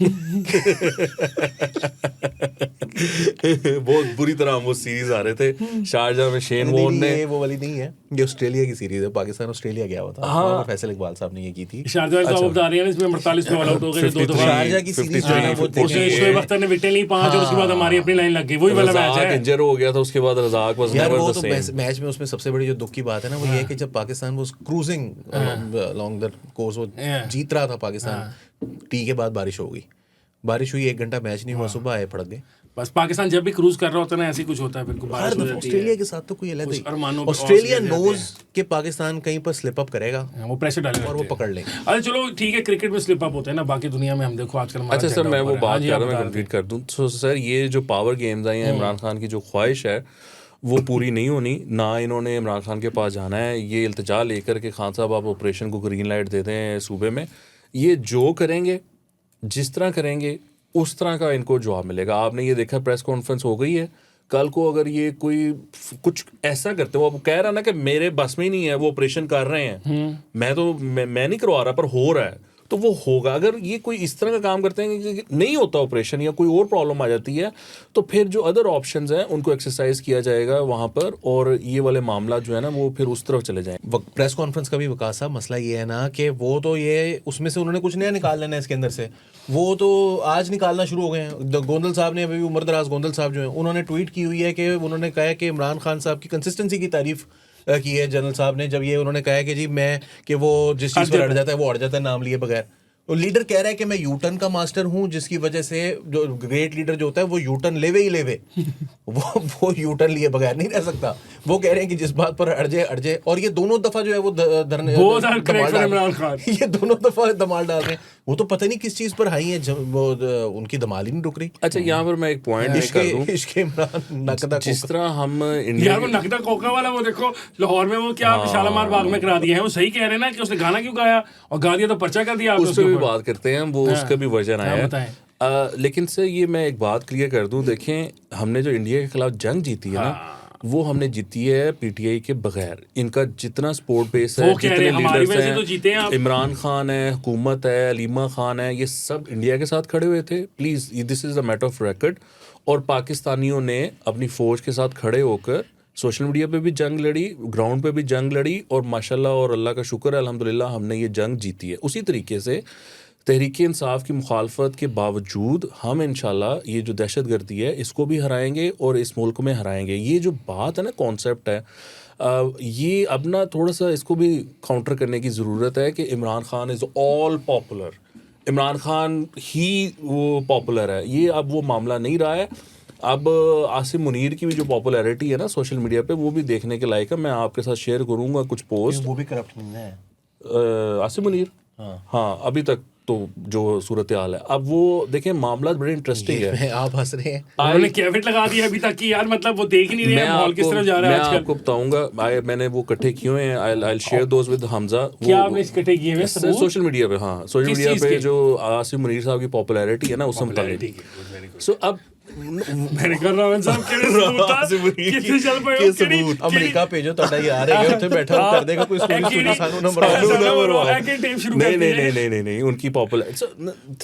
बहुत बुरी तरह वो सीरीज आ रहे थे शारजा में। शेन वॉर्न ने, ये वो वाली नहीं है, ये ऑस्ट्रेलिया की सीरीज है, पाकिस्तान ऑस्ट्रेलिया गया हुआ था। हाँ, फैसल इकबाल साहब ने ये की थी। शारजा साहब बता रहे हैं इसमें 48 पे ऑल आउट हो गए 2 दफा। शारजा की सीरीज जो है ना वो उसने शोएब अख्तर ने विकेट ली 5 और उसके बाद हमारी अपनी लाइन लग गई। वही वाला मैच है। इंजर हो गया था, उसके बाद रज़ाक वाज यार नेवर वो द तो सेम। मैच में उसमें सबसे बड़ी जो दुख की बात है ना वो ये है कि जब पाकिस्तान वो क्रूजिंग अलोंग द कोर्स वो जीत रहा था पाकिस्तान, टी के बाद बारिश हो गई। बारिश हुई, 1 घंटा मैच नहीं हुआ, सुबह आए फड़क गए। बस पाकिस्तान जब भी क्रूज कर रहा होता है ना, ऐसे ही कुछ होता है, फिर को बारिश हो जाती है। ऑस्ट्रेलिया के साथ तो कोई अलग कुछ अरमानों नहीं। पे ऑस्ट्रेलिया और नोज के पाकिस्तान कहीं पर स्लिप अप करेगा हाँ, वो प्रेशर डालेंगे और वो पकड़ लेंगे। अरे चलो ठीक है, क्रिकेट में स्लिप अप होते हैं ना, बाकी दुनिया में हम देखो आजकल हमारा अच्छा सर, झंडा मैं वो ऊपर है। बात हाँ जी, कर आप रहा हूँ, मैं बता कंप्लीट कर दूँ। तो सर ये जो पावर गेम्स आई हैं, इमरान खान की जो ख्वाहिश है वो पूरी नहीं होनी ना। इन्होंने इमरान खान के पास जाना है ये इल्तिजा लेकर के खान साहब आप ऑपरेशन को ग्रीन लाइट दे दें सूबे में। ये जो करेंगे, जिस तरह करेंगे, उस तरह का इनको जवाब मिलेगा। आपने ये देखा, प्रेस कॉन्फ्रेंस हो गई है। कल को अगर ये कोई कुछ ऐसा करते, वो कह रहा ना कि मेरे बस में ही नहीं है, वो ऑपरेशन कर रहे हैं, मैं नहीं करवा रहा पर हो रहा है, तो वो होगा। अगर ये कोई इस तरह का काम करते हैं कि नहीं होता ऑपरेशन या कोई और प्रॉब्लम आ जाती है, तो फिर जो अदर ऑप्शंस हैं उनको एक्सरसाइज किया जाएगा वहाँ पर, और ये वाले मामला जो है ना वो फिर उस तरफ चले जाएंगे। प्रेस कॉन्फ्रेंस का भी वकास साहब मसला ये है ना कि वो तो ये उसमें से उन्होंने कुछ नया निकाल लेना है इसके अंदर से, वो तो आज निकालना शुरू हो गए हैं। गोंदल साहब ने अभी उमर दराज गोंदल साहब जो है उन्होंने ट्वीट की हुई है कि उन्होंने कहा है कि इमरान खान साहब की कंसिस्टेंसी की तारीफ की है जनरल साहब ने, जब ये उन्होंने कहा है कि जी मैं कि वो जिस चीज़ पर अड़ जाता है वो अड़ जाता है नाम लिए बगैर। तो लीडर कह रहा है कि मैं यूटर्न का मास्टर हूं, जिसकी वजह से जो ग्रेट लीडर जो होता है वो यूटर्न लेवे ही लेवे वो यूटर्न लिए बगैर नहीं रह सकता। वो कह रहे हैं कि जिस बात पर अड़ जाए, और ये दोनों दफा जो है वो ये दोनों दफा धमाल डाल रहे हैं। वो तो पता नहीं किस चीज पर हाई है, वो उनकी धमाल ही नहीं रुक रही। अच्छा, यहाँ पर मैं एक पॉइंट कर दूं, इश्क इमरान नकदा जिस तरह हम यार वो नकदा कोका वाला वो देखो लाहौर में वो क्या शालामार बाग में करा दिया है, वो सही कह रहे हैं ना कि उसने गाना क्यों गाया और गा दिया तो पर्चा कर दिया। उस पर भी बात करते हैं, वो उसका भी वर्जन आया है। लेकिन से ये मैं एक बात क्लियर कर दूं, देखें हमने जो इंडिया के खिलाफ जंग जीती है ना, वो हमने जीती है पीटीआई के बगैर। इनका जितना सपोर्ट बेस है, जितने लीडर्स हैं, इमरान खान है, हुकूमत है, अलीमा खान है, ये सब इंडिया के साथ खड़े हुए थे। Please, this is a matter of record. और पाकिस्तानियों ने अपनी फ़ौज के साथ खड़े होकर सोशल मीडिया पे भी जंग लड़ी, ग्राउंड पे भी जंग लड़ी, और माशाल्लाह और अल्लाह का शुक्र है अल्हम्दुलिल्लाह हमने ये जंग जीती है। उसी तरीके से तहरीक इंसाफ की मुखालफत के बावजूद हम इंशाल्लाह ये जो दहशतगर्दी है इसको भी हराएंगे और इस मुल्क में हराएंगे। ये जो बात है ना, कॉन्सेप्ट है, ये अब ना थोड़ा सा इसको भी काउंटर करने की ज़रूरत है कि Imran Khan is all popular, Imran Khan ही वो पॉपुलर है। ये अब वो मामला नहीं रहा है। अब आसिम मुनीर की भी जो पॉपुलैरिटी है ना सोशल मीडिया पे, वो भी देखने के लायक है। मैं आपके साथ शेयर करूँगा कुछ पोस्ट। वो भी करप्ट नहीं है आसिम मुनीर, हाँ अभी तक तो जो सूरत हाल है। अब वो देखें मामला बड़े इंटरेस्टिंग है। आप हंस रहे हैं, उन्होंने कैबिनेट लगा दी अभी तक की यार, मतलब वो देख ही नहीं रहे माहौल किस तरफ जा रहा है आजकल। मैं आपको बताऊंगा, मैंने वो इकट्ठे किए हुए हैं, I share those with Hamza. क्या आपने इकट्ठे किए हुए सोशल मीडिया पे? हाँ, सोशल मीडिया पे जो आसिम मुनीर साहब की पॉपुलैरिटी है ना उससे मुताबिक। सो अब मैंने कर रहा हूं सब कितने चल पाए के सबूत अमेरिका भेजो ਤੁਹਾਡਾ ਯਾਰ है ਉੱਥੇ बैठा हो कर देगा कोई स्टोरी ਸਾਨੂੰ नंबर नहीं उनकी पॉपुलर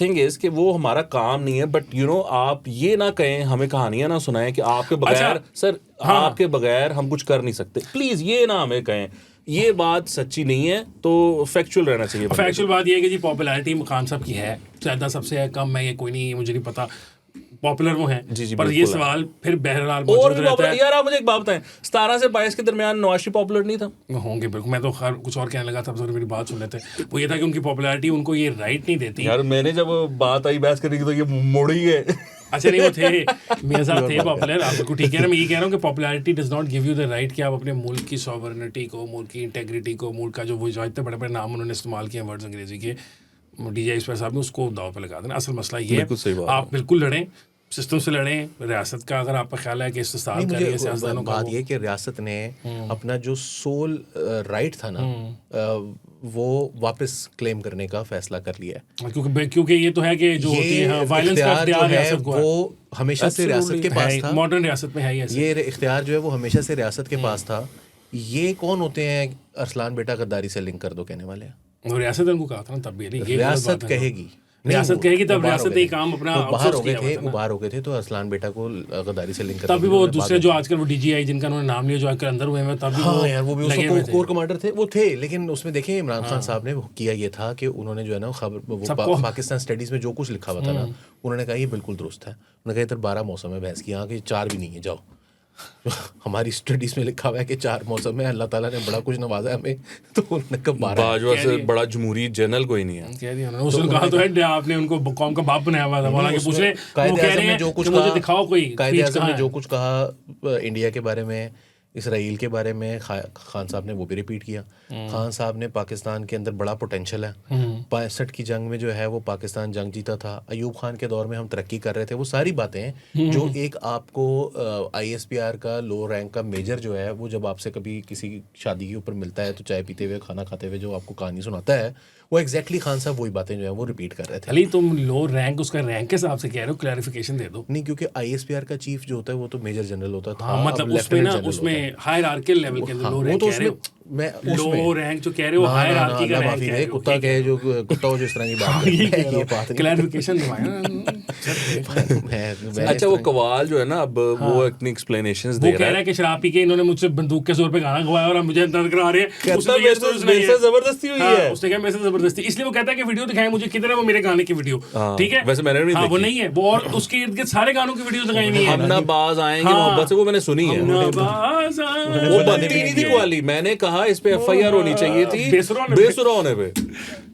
थिंग इज कि वो हमारा काम नहीं है। बट यू नो, आप ये ना कहें, हमें कहानियां ना सुनाएं कि आपके बगैर सर आपके बगैर हम कुछ कर नहीं सकते। प्लीज ये ना हमें कहें, ये बात सच्ची नहीं है। तो फैक्चुअल रहना चाहिए। फैक्चुअल बात ये है कि जी पॉपुलैरिटी खान साहब की है, ज़्यादा सबसे है कम है, ये कोई नहीं, मुझे नहीं पता, पॉपुलर वो हैं। जी पर ये सवाल फिर बहरहाल और भी रहता है। यार आप मुझे एक बात बताएं, 17 से 22 के दरमियान नवाज शरीफ पॉपुलर नहीं था? होंगे बिल्कुल, मैं तो खैर कुछ और कहने लगा था, मेरी बात सुन लेते। वो ये था कि उनकी पॉपुलैरिटी उनको ये राइट नहीं देती। यार मैंने जब बात आई बहस करने की तो ये मुड़ ही गए। अच्छा नहीं, वो थे मियां साहब थे पॉपुलर, आप बिल्कुल ठीक है ना। मैं ये कह रहा हूँ कि popularity does not give you the right कि आप अपने मुल्क की सॉवरेनिटी को, मुल्क की इंटेग्रिटी को, मुल्क का जो वो इतने बड़े बड़े नाम उन्होंने इस्तेमाल किए वर्ड्स अंग्रेजी के, डीजे इस पर साहब ने उसको दाव पे लगा देना। असल मसला ये है, आप बिल्कुल लड़ें, सिस्टम से लड़ें। रियासत का अगर आपका ख्याल है कि इस्तेसाल कर रही है सियासतदानों का, बात ये कि रियासत ने अपना जो सोल राइट था ना वो वापस क्लेम करने का फैसला कर लिया है। क्योंकि ये तो है कि जो होती है वायलेंस का इख्तियार रियासत को, वो हमेशा से रियासत के पास था। मॉडर्न रियासत में है ये इख्तियार जो है वो हमेशा से रियासत के पास था। ये कौन होते हैं अरसलान बेटा गद्दारी से लिंक कर दो कहने वाले? रियासत उनको कहा था ना तब भी, रियासत कहेगी, रियासत कहेगी तब रियासत ही काम अपना बाहर हो गए थे तो अरसलान बेटा को गद्दारी से लिंक कर, तभी वो दूसरे जो आजकल वो डीजीआई जिनका उन्होंने नाम लिया जो आजकल अंदर हुए हैं, तभी हाँ यार वो भी उसको कोर कमांडर थे, वो थे। लेकिन उसमें देखिए इमरान खान साहब ने किया ये था कि उन्होंने जो है ना खबर पाकिस्तान स्टडीज में जो कुछ लिखा हुआ था ना, उन्होंने कहा ये बिल्कुल दुरुस्त है। उन्होंने कहा इधर 12 मौसम है भैंस की, यहाँ के 4 भी नहीं है, जाओ। हमारी स्टडीज में लिखा हुआ है कि 4 मौसम में अल्लाह ताला ने बड़ा कुछ नवाजा हमें, तो उन्होंने कहा 12। बाजवा से बड़ा जमहूरी जनरल कोई नहीं है, कह दिया उसने कहा तो है आपने उनको कौम का बाप बनाया हुआ था। हालांकि पूछ रहे कायदे-ए-आज़म ने जो कुछ कहा, दिखाओ कोई कायदे-ए-आज़म ने जो कुछ कहा इंडिया के बारे में, इसराइल के बारे में, खान साहब ने वो भी रिपीट किया। खान साहब ने पाकिस्तान के अंदर बड़ा पोटेंशियल है, 65 की जंग में जो है वो पाकिस्तान जंग जीता था, अयूब खान के दौर में हम तरक्की कर रहे थे। वो सारी बातें जो एक आपको ISPR का लो रैंक का मेजर जो है वो जब आपसे कभी किसी शादी के ऊपर मिलता है तो चाय पीते हुए खाना खाते हुए जो आपको कहानी सुनाता है, वो एग्जैक्टली खान साहब वही बातें जो है वो रिपीट कर रहे थे। अली तुम लो रैंक उसका रैंक के हिसाब से कह रहे हो, क्लैरिफिकेशन दे दो। नहीं, क्योंकि ISPR का चीफ जो होता है वो तो मेजर जनरल होता था। हाँ, मतलब उसमें ना उसमें हायरार्किकल लेवल के अंदर लो रैंक कह रहे हो, मैं लो रैंक जो कह रहे हो हायरार्की का रैंक है। कुत्ता कहे जो कुत्ता हो जो इस तरह की बात है, ये बात नहीं। क्लैरिफिकेशन अच्छा वो कवाल जो है ना अब वो इतनी एक्सप्लेनेशंस दे वो कह रहा है कि शराब पी के इन्होंने मुझसे बंदूक के जोर पे गाना गवाया और अब मुझे दर्द करा रहे हैं। उसने मेरे से जबरदस्ती हुई है। उसने कहा मेरे से जबरदस्ती, इसलिए वो कहता है कि वीडियो दिखाएं मुझे, किधर है वो मेरे गाने की वीडियो। ठीक है, वैसे मैंने नहीं देखी। वो देखी। नहीं है वो, और उसके इर्द गिर्द सारे गानों की वीडियो लगाई हुई है। हम ना बाज आएंगे मोहब्बत से, वो मैंने सुनी है। वो बनती नहीं थी कवाली, मैंने कहा इस पे FIR होनी चाहिए थी बेसुरा होने पे।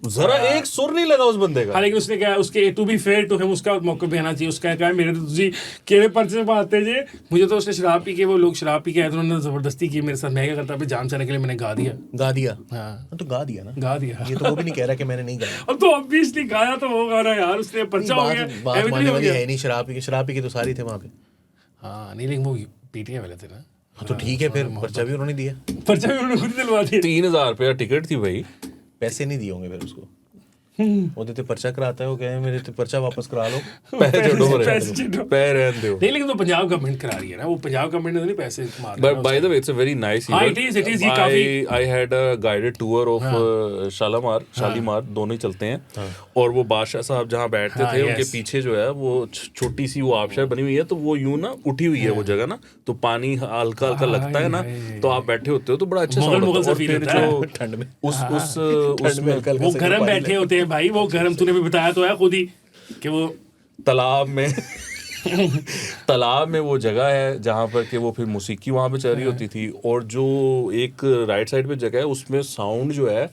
जरा एक सुर नहीं लगा उस बंदे का। लेकिन उसने कहा उसके to be fair to him उसका मौका भी आना चाहिए। उसका कहा मेरे तो तुझी केड़े पर्चे पे आते जे, मुझे तो उसने शराब पी के, वो लोग शराब पी के आए तो उन्होंने जबरदस्ती की मेरे साथ। मैं क्या करता अपनी जान बचाने के लिए मैंने गा दिया। हाँ तो गा दिया ना, गा दिया। ये तो वो भी नहीं कह रहा कि मैंने नहीं गाया। अब तो ऑब्वियसली गाया तो वो गाना यार, उसने पर्चा हो गया। बात मानने वाली है नहीं, शराब पी के तो सारी थे वहाँ पे। हाँ नहीं, लेकिन वो PTI वाले थे ना। तो ठीक है, फिर पर्चा भी उन्होंने दिया। पर्चा भी उन्होंने खुद दिलवा दिया। 3000 रुपया टिकट थी भाई, पैसे नहीं दिए होंगे फिर उसको। वो देते पर्चा कराता है, वो कहे मेरे तो पर्चा वापस करा लो, पैसे छो रहने दो। नहीं लेकिन तो पंजाब गवर्नमेंट करा रही है ना, वो पंजाब गवर्नमेंट ने तो नहीं पैसे मार। But by the way, it's a very nice event. It is, ये काफी- I had a guided tour of Shalimar, दोनों ही चलते हैं। और वो बादशाह साहब जहाँ बैठते थे उनके पीछे जो है वो छोटी सी वो आबशार बनी हुई है, तो वो यूं ना उठी हुई है वो जगह ना, तो पानी हल्का हल्का लगता है ना, तो आप बैठे होते हो तो बड़ा अच्छा साउंड होता है। और फिर जो ठंड में उसमें वो गर्म बैठे होते हैं भाई, वो गर्म तूने भी बताया तो है खुद ही कि वो तालाब में वो जगह है जहाँ पर कि वो फिर मौसीकी वहाँ पे चल रही होती थी। और जो एक राइट साइड पे जगह है उसमें साउंड जो है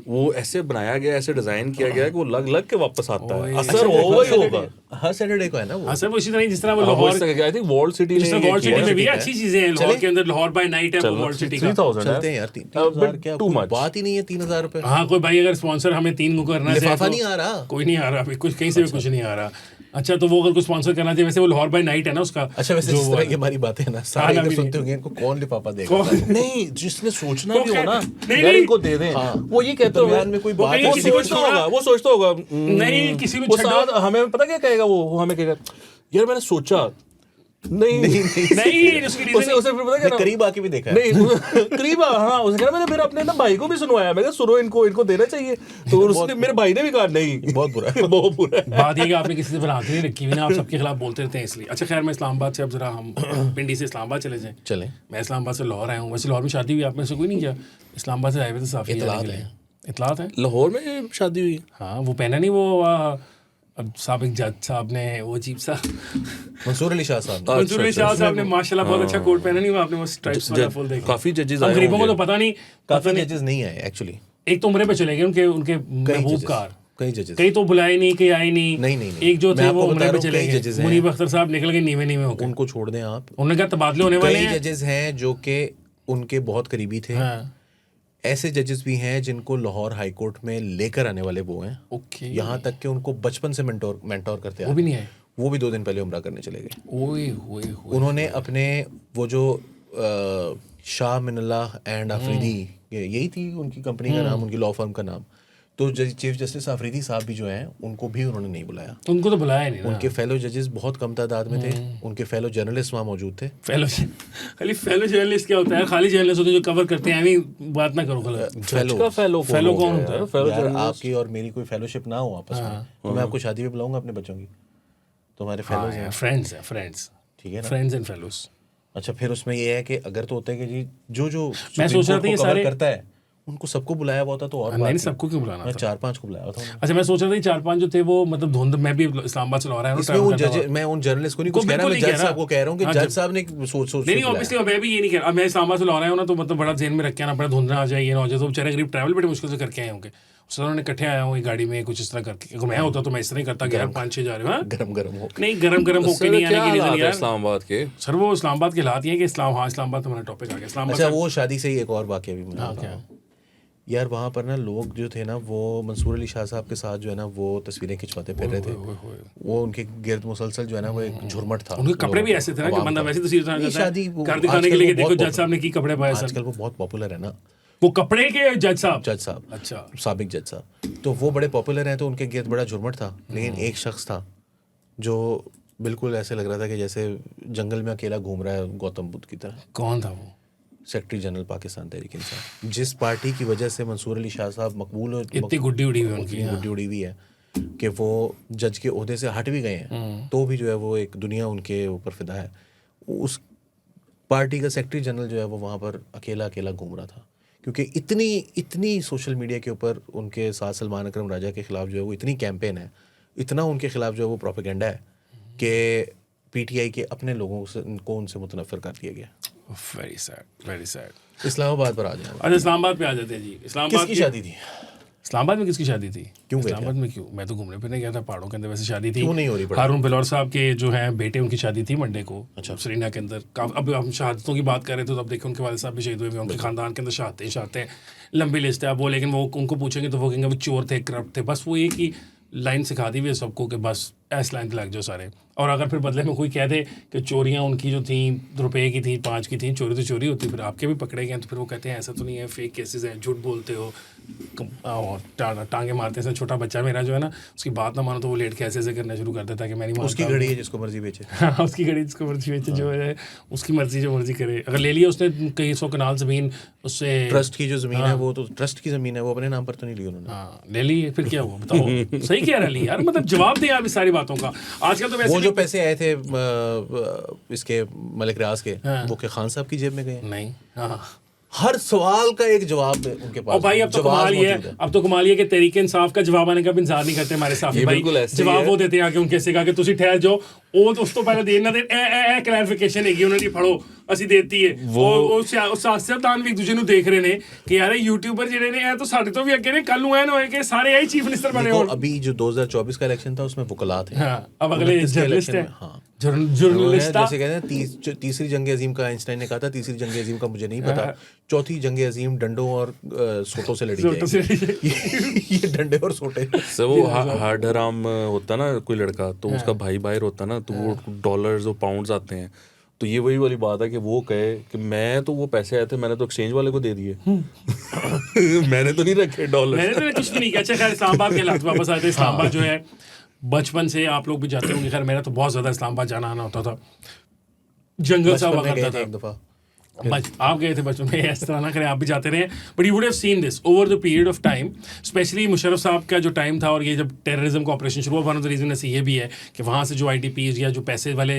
वो ऐसे बनाया गया, ऐसे डिजाइन किया गया कि वो लग लग के वापस आता है। असर होगा ही होगा। हर सैटरडे को है ना वो। हाँ सर, वो इसी तरह जिस तरह वो Lahore, I think walled city में भी अच्छी चीजें हैं। लाहौर के अंदर लाहौर बाय नाइट है वॉल्ड सिटी का। 3000 चलते हैं यार, 3000 क्या too much. बात ही नहीं है 3000 रुपए। हाँ कोई भाई अगर स्पॉन्सर हमें 3 को करना है, लिफाफा नहीं आ रहा, कोई नहीं आ रहा अभी, कुछ कहीं से भी कुछ नहीं आ रहा। अच्छा तो वो अगर कुछ स्पॉन्सर करना चाहिए, वैसे वो लाहौर बाय नाइट है ना उसका। अच्छा वैसे जिस तरह की हमारी बातें हैं ना, सारे इधर सुनते होंगे, इनको कौन लिफाफा देगा? नहीं, जिसने सोचना भी हो ना नहीं, यार इनको दे दें। वो ये कहते हो में कोई बात वो सोचता होगा नहीं, किसी वो साथ हमें पता क्या कहेगा, वो हमें कहेगा यार मैंने सोचा नहीं उसे फिर पता क्या करीब आके भी देखा है। नहीं करीब हाँ उसने कहा मैंने फिर अपने ना भाई को भी सुनवाया, मैं कहा सुनो इनको देना चाहिए, तो उसने मेरे भाई ने भी कहा नहीं बहुत बुरा है। बहुत बुरा है। बात ये कि आपने किसी से बना के नहीं रखी हुई ना, आप सबके खिलाफ बोलते रहते हैं इसलिए। अच्छा खैर मैं इस्लामाबाद से अब जरा हम पिंडी से इस्लामाबाद चले जाएं। चलें। मैं इस्लामाबाद से लाहौर आया हूँ। वैसे लाहौर में शादी हुई आप में से कोई नहीं किया? इस्लामाबाद से आए हुए थे साफ इतलात है। लाहौर में शादी हुई? हाँ वो पहना नहीं वो अब साबिक जज साहब ने वो अजीब सा मंसूर अली शाह साहब ने माशाल्लाह बहुत अच्छा कोट पहना नहीं हुआ आपने, वो स्ट्राइप्स वाला फुल देखा। काफी जजेस आए, गरीबों को तो पता नहीं, काफी जजेस नहीं आए एक्चुअली। एक तो उम्रे पे चले गए उनके महबूब कार, कई तो बुलाए नहीं, कई आए नहीं। एक जो थे वो उम्रे पे चले गए, मुनीब अख्तर साहब निकल गए नीवे होकर। उनको छोड़ दें आप, उन्होंने कहा तबादले होने वाले हैं। कई जजेस हैं जो कि उनके बहुत करीबी थे। ऐसे जजेस भी हैं जिनको लाहौर हाई कोर्ट में लेकर आने वाले वो हैं। यहाँ तक कि उनको बचपन से मेंटोर करते हैं। वो भी नहीं आए, वो भी 2 दिन पहले उम्रा करने चले गए। उन्होंने अपने वो जो शाह मिनल्लाह एंड आफरीदी, यही थी उनकी कंपनी का नाम, उनकी लॉ फर्म का नाम, तो चीफ जस्टिस आफरीदी साहब भी जो हैं उनको भी उन्होंने नहीं बुलाया। उनको तो बुलाया नहीं ना। उनके फेलो जजेस बहुत कम तादाद में थे, उनके फेलो जर्नलिस्ट वहाँ मौजूद थे। फेलो जर्नलिस्ट क्या होता है? खाली जर्नलिस्ट होते हैं जो कवर करते हैं, हमें बात ना करो। फेलो कौन होता है? फेलो यार आपकी और मेरी कोई फेलोशिप ना हो आपस में, तो मैं आपको शादी में बुलाऊंगा अपने बच्चों की, तो हमारे फेलोज हैं, फ्रेंड्स ठीक है ना, फ्रेंड्स एंड फेलोज। अच्छा फिर उसमें ये है कि अगर तो होता है कि जी जो मैं सोच रहा था ये सारे करता है उनको सबको बुलाया हुआ था, तो और नहीं सबको क्यों बुलाना था? 4-5 को बुलाया था। अच्छा मैं सोच रहा था 4-5 जो थे वो मतलब धुंध, मैं भी इस्लामाबाद से लाहौर आया हूं, मैं उन जर्नलिस्ट को नहीं कुछ कह रहा, मैं जज साहब को कह रहा हूं कि जज साहब ने सोच नहीं ऑब्वियसली मैं भी ये नहीं कह रहा। मैं इस्लामाबाद से लाहौर आया हूं ना, तो मतलब बड़ा ज़हन में रख के आना पड़ा, धुंध ना आ जाए, ये ना हो जाए, तो बेचारे गरीब ट्रैवल बड़े मुश्किल से करके आए होंगे। सर उन्होंने इकट्ठे आया हूँ गाड़ी में कुछ इस तरह करके। अगर मैं होता तो मैं इस तरह ही करता, 5-6 जा रहे हो गरम हो नहीं, गरम होके नहीं आने की रीजन यार इस्लामाबाद के सर, वो इस्लामाबाद के हालात ये कि इस्लामाबाद तो हमारा टॉपिक आ गया इस्लामाबाद। अच्छा वो शादी से ही एक और वाकया भी मुझे यार, वहाँ पर ना लोग जो थे ना वो मंसूर अली शाह साहब के साथ जो है ना वो तस्वीरें खिंचवाते फिर रहे थे। वो उनके गिर्द मुसलसल जो है ना वो एक झुरमट था। उनके कपड़े भी ऐसे थे ना कि बंदा वैसे तस्वीर शादी कर दिखाने के लिए, देखो जज साहब ने की कपड़े पाए। आजकल वो बहुत पॉपुलर है ना वो कपड़े के जज साहब। अच्छा साबिक जज साहब। तो वो बड़े पॉपुलर हैं, तो उनके गिर्द बड़ा झुरमट था। लेकिन एक शख्स था जो बिल्कुल ऐसे लग रहा था कि जैसे जंगल में अकेला घूम रहा है गौतम बुद्ध की तरह। कौन था वो? सेक्रेटरी जनरल पाकिस्तान तहरीक इंसाफ, जिस पार्टी की वजह से मंसूर अली शाह साहब मकबूल और इतनी गुड्डी उड़ी हुई उनकी, गुड्डी उड़ी हुई है कि वो जज के ओहदे से हट भी गए हैं, तो भी जो है वो एक दुनिया उनके ऊपर फिदा है। उस पार्टी का सेक्रेटरी जनरल जो है वो वहाँ पर अकेला अकेला घूम रहा था, क्योंकि इतनी सोशल मीडिया के ऊपर उनके साथ सलमान अकरम राजा के ख़िलाफ़ जो है वो इतनी कैंपेन है, इतना उनके ख़िलाफ़ जो है वो प्रोपेगेंडा है कि पीटीआई के अपने लोगों को उनसे मुतनफ़िर कर दिया गया। Very sad, very sad. Islamabad पर आ जाए। अच्छा, इस्लामाबाद पे आ जाते हैं जी। इस्लामाबाद किसकी शादी थी? इस्लामाबाद में किसकी शादी थी? क्यों इस्लामाबाद में क्यों? मैं तो घूमने फिरने गया था पहाड़ों के अंदर, वैसे शादी थी। क्यों नहीं हो रही? हारून बिलौर साहब के जो हैं बेटे, उनकी शादी थी मंडे को। अच्छा। श्रीनगर के अंदर। अब हम शहादतों की बात कर रहे थे तो अब देखिए उनके वाले साहब भी शहीद हुए, उनके खानदान के अंदर शहादतें लंबी लिस्ट है। अब वो, लेकिन वो उनको पूछेंगे तो वो कहेंगे वो चोर थे, करप्ट थे। बस वो एक ही लाइन सिखा दी हुई है सबको कि बस ऐसे लाइन लग जाओ सारे। और अगर फिर बदले में कोई कह दे कि चोरियाँ उनकी जो थी रुपए की थी, 5 की थी, चोरी तो चोरी होती, फिर आपके भी पकड़े गए तो फिर वो कहते हैं ऐसा तो नहीं है, फेक केसेस हैं, झूठ बोलते हो और टांगे मारते हैं। छोटा बच्चा मेरा जो है ना, उसकी बात ना मानो तो वो लेट के ऐसे करना शुरू कर देता है कि मैं नहीं मानता। उसकी घड़ी है जिसको मर्जी बेचे। हाँ, उसकी घड़ी जिसको मर्जी बेचे, जो है उसकी मर्जी, जो मर्जी करे। अगर ले लिया उसने कई 100 कनाल ज़मीन उससे, ट्रस्ट की जो ज़मीन है वो तो ट्रस्ट की ज़मीन है, वो अपने नाम पर तो नहीं ली उन्होंने। हाँ, ले ली, फिर क्या हुआ बताओ? सही कह रहा ली यार, मतलब जवाब दे आप इस सारी बातों का। आजकल तो वैसे वो जो पैसे आए थे इसके मलिक रियाज के, वो के खान साहब की जेब में गए नहीं। हाँ, हर सवाल का एक जवाब उनके पास। और भाई अब तो कमाल ये कि तहरीक इंसाफ का जवाब आने का भी इंतजार नहीं करते हमारे साथ भाई। जवाब वो देते हैं आके उनके से कहा कि तुसी ठहर जाओ, ਉਹ तो उस तो पहले देना दे ए क्लैरिफिकेशन हैगी ਉਹਨਾਂ ਦੀ ਫੜੋ ਅਸੀਂ ਦੇਤੀ ਹੈ। ਉਹ ਸਿਆਸਤਦਾਨ ਵੀ ਇੱਕ ਦੂਜੇ ਨੂੰ ਦੇਖ ਰਹੇ ਨੇ ਕਿ ਯਾਰ यूट्यूबर ਜਿਹੜੇ ਨੇ ਇਹ तो ਸਾਡੇ ਤੋਂ ਵੀ ਅੱਗੇ ਨੇ, ਕੱਲ ਨੂੰ ਐਨ ਹੋਏ कि सारे यही चीफ मिनिस्टर बने हो। अभी जो 2024 का इलेक्शन था उसमें वकला थे। हाँ, अब अगले जर्नलिस्ट हैं। हाँ, जर्नलिस्ट जैसे कहते हैं तीसरी जंग अजीम का आइंस्टाइन ने कहा था, तीसरी जंग अजीम का मुझे नहीं पता, चौथी जंग अजीम डंडों और सोटों से लड़ी जाएगी। ये डंडे और सोटे से वो हार्ड हराम होता ना कोई लड़का, तो उसका भाई बाहर होता ना, तो वो डॉलर्स और पाउंड्स आते हैं, तो ये वही वाली बात है कि वो कहे कि मैं तो वो पैसे आए थे मैंने तो एक्सचेंज वाले को दे दिए। मैंने तो नहीं रखे डॉलर, मैंने तो कुछ भी नहीं किया। अच्छा खैर, इस्लामाबाद के हालात वापस आते हैं। इस्लामाबाद जो है बचपन से आप लोग भी जाते होंगे, खैर मेरा तो बहुत ज़्यादा इस्लामाबाद जाना आना होता था, जंगल सा हुआ करता था। एक दफ़ा आप गए थे बचपन में, इस तरह ना करें, आप भी जाते रहे, but you would have seen this over the period of time, specially Musharraf साहब का जो टाइम था और ये जब टेररिज्म का ऑपरेशन शुरू हुआ, वन ऑफ द रीजन ऐसे ये भी है कि वहाँ से जो IDPs या जो पैसे वाले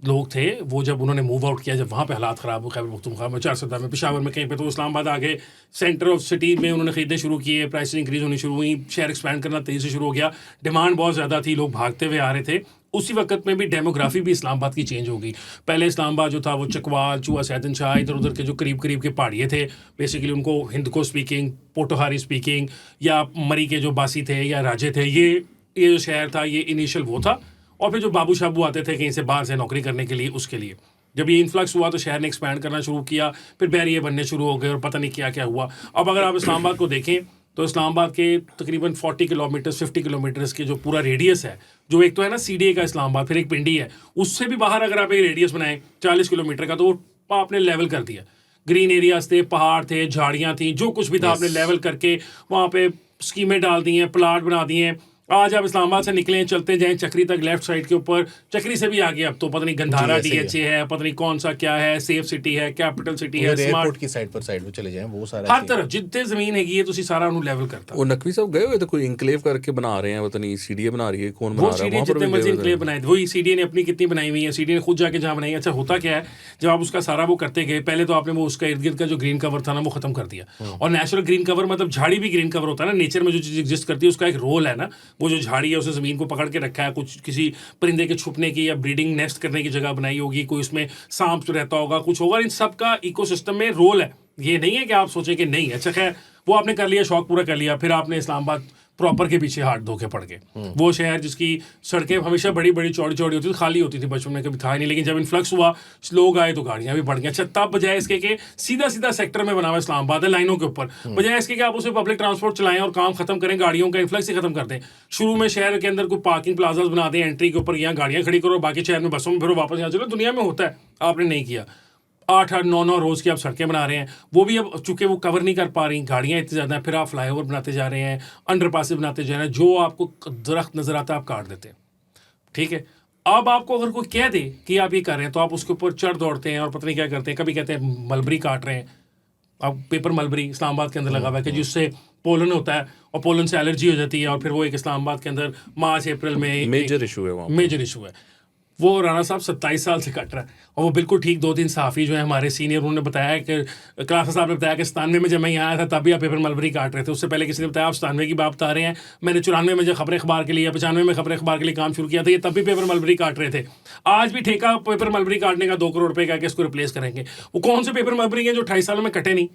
लोग थे वो जब उन्होंने मूव आउट किया, जब वहाँ पे हालात ख़राब हो, खैबर पख्तूनख्वा में, 400 में, पेशावर में, कहीं पे, तो इस्लामाबाद आ गए, सेंटर ऑफ सिटी में उन्होंने ख़रीदने शुरू किए, प्राइस इंक्रीज़ होनी शुरू हुई, शहर एक्सपैंड करना तेज़ी से शुरू हो गया, डिमांड बहुत ज़्यादा थी, लोग भागते हुए आ रहे थे। उसी वक्त में भी डेमोग्राफी भी इस्लामाबाद की चेंज हो गई। पहले इस्लामाबाद जो था वो चकवाल, चूहा सैदन शाह, इधर उधर के जो करीब करीब के पहाड़िए थे, बेसिकली उनको हिंदको स्पीकिंग, पोटोहारी स्पीकिंग, या मरी के जो बासी थे या राजे थे, ये जो शहर था ये इनिशियल वो था। और फिर जो बाबू शाबू आते थे कहीं से बाहर से नौकरी करने के लिए, उसके लिए जब ये इन्फ्लक्स हुआ तो शहर ने एक्सपैंड करना शुरू किया, फिर बैरियर बनने शुरू हो गए और पता नहीं क्या क्या हुआ। अब अगर आप इस्लामाबाद को देखें तो इस्लामाबाद के तकरीबन 40 किलोमीटर 50 किलोमीटर्स के जो पूरा रेडियस है, जो एक तो है ना CDA का इस्लामाबाद, फिर एक पिंडी है, उससे भी बाहर अगर आप एक रेडियस बनाएं 40 किलोमीटर का, तो वो आपने लेवल कर दिया। ग्रीन एरियाज थे, पहाड़ थे, झाड़ियाँ थी, जो कुछ भी था आपने लेवल करके वहाँ पे स्कीमें डाल दी हैं, प्लाट बना दिए हैं। आज आप इस्लामाबाद से निकलें, चलते जाएं चक्री तक, लेफ्ट साइड के ऊपर, चक्री से भी आगे अब तो पता नहीं गंधारा DHA है, पता नहीं कौन सा क्या है, सेफ सिटी है, कैपिटल सिटी है, एयरपोर्ट की साइड पर चले जाएं, वो सारा हर तरफ जितने जमीन हैगी है तुसी सारा उन्हें लेवल करता। वो नकवी साहब गए हुए थे, कोई इंक्लेव करके बना रहे हैं, पता नहीं CDA बना रही है, कौन बना रहा है वहाँ पर भी मर्जी इंक्लेव बनाए, वही CDA ने अपनी कितनी बनाई हुई है, CDA ने खुद जाके जहाँ बनाई। अच्छा होता क्या है, जब आप उसका सारा वो करते गए, पहले तो आपने वो उसका इर्द गिर्द का जो ग्रीन कवर था ना वो खत्म कर दिया। और नेचुरल ग्रीन कवर मतलब झाड़ी भी ग्रीन कवर होता है ना, नेचर में जो चीज़ एग्जिस्ट करती है उसका एक रोल है ना, वो जो झाड़ी है उसे ज़मीन को पकड़ के रखा है, कुछ किसी परिंदे के छुपने की या ब्रीडिंग नेस्ट करने की जगह बनाई होगी, कोई उसमें सांप रहता होगा, कुछ होगा, इन सब का इकोसिस्टम में रोल है। ये नहीं है कि आप सोचें कि नहीं। अच्छा खैर वो आपने कर लिया, शौक पूरा कर लिया, फिर आपने इस्लामाबाद प्रॉपर के पीछे हाथ धोके पड़ गए। वो शहर जिसकी सड़कें हमेशा बड़ी बड़ी चौड़ी चौड़ी होती थी, खाली होती थी, बचपन में कभी था ही नहीं, लेकिन जब इन्फ्लक्स हुआ लोग आए तो गाड़ियाँ भी बढ़ गई। अच्छा तब बजाय इसके कि सीधा सीधा सेक्टर में बना हुआ इस्लामाबाद है लाइनों के ऊपर, बजाय इसके कि आप उसे पब्लिक ट्रांसपोर्ट चलाएं और काम खत्म करें, गाड़ियों का इन्फ्लक्स ही खत्म कर दें। शुरू में शहर के अंदर कोई पार्किंग प्लाजाज बना दें, एंट्री के ऊपर यहाँ गाड़ियाँ खड़ी करो, बाकी शहर में बसों में फिर वापस यहाँ चलो, दुनिया में होता है, आपने नहीं किया। 8-9 रोज़ की आप सड़कें बना रहे हैं, वो भी अब चूंकि वो कवर नहीं कर पा रही, गाड़ियाँ इतनी ज़्यादा हैं, फिर आप फ्लाईओवर बनाते जा रहे हैं, अंडरपासेस बनाते जा रहे हैं, जो आपको दरख्त नज़र आता है आप काट देते हैं, ठीक है। अब आपको अगर कोई कह दे कि आप ये कर रहे हैं तो आप उसके ऊपर चढ़ दौड़ते हैं और पता नहीं क्या करते हैं। कभी कहते हैं मलबरी काट रहे हैं, अब पेपर मलबरी इस्लामाबाद के अंदर लगा हुआ है कि जिससे पोलन होता है और पोलन से एलर्जी हो जाती है, और फिर वो एक इस्लामाबाद के अंदर मार्च अप्रैल में मेजर इशू है वहाँ, मेजर इशू है। वो राणा साहब 27 साल से कट रहा है, और वो बिल्कुल ठीक। 2-3 सहाफ़ी जो है हमारे सीनियर, उन्होंने बताया कि क्लासा साहब ने बताया कि 97 में जब मैं यहाँ आया था तब भी आप पेपर मलबरी काट रहे थे, उससे पहले किसी ने बताया आप 97 की बात बता रहे हैं, मैंने 94 में जब खबर अखबार के लिए, 95 में खबर अखबार के लिए काम शुरू किया था, ये तब भी पेपर मलबरी काट रहे थे। आज भी ठेका पेपर मलबरी काटने का 2 करोड़ रुपये का, इसको रिप्लेस करेंगे। वो कौन से पेपर मलबरी हैं जो 28 सालों में कटे नहीं?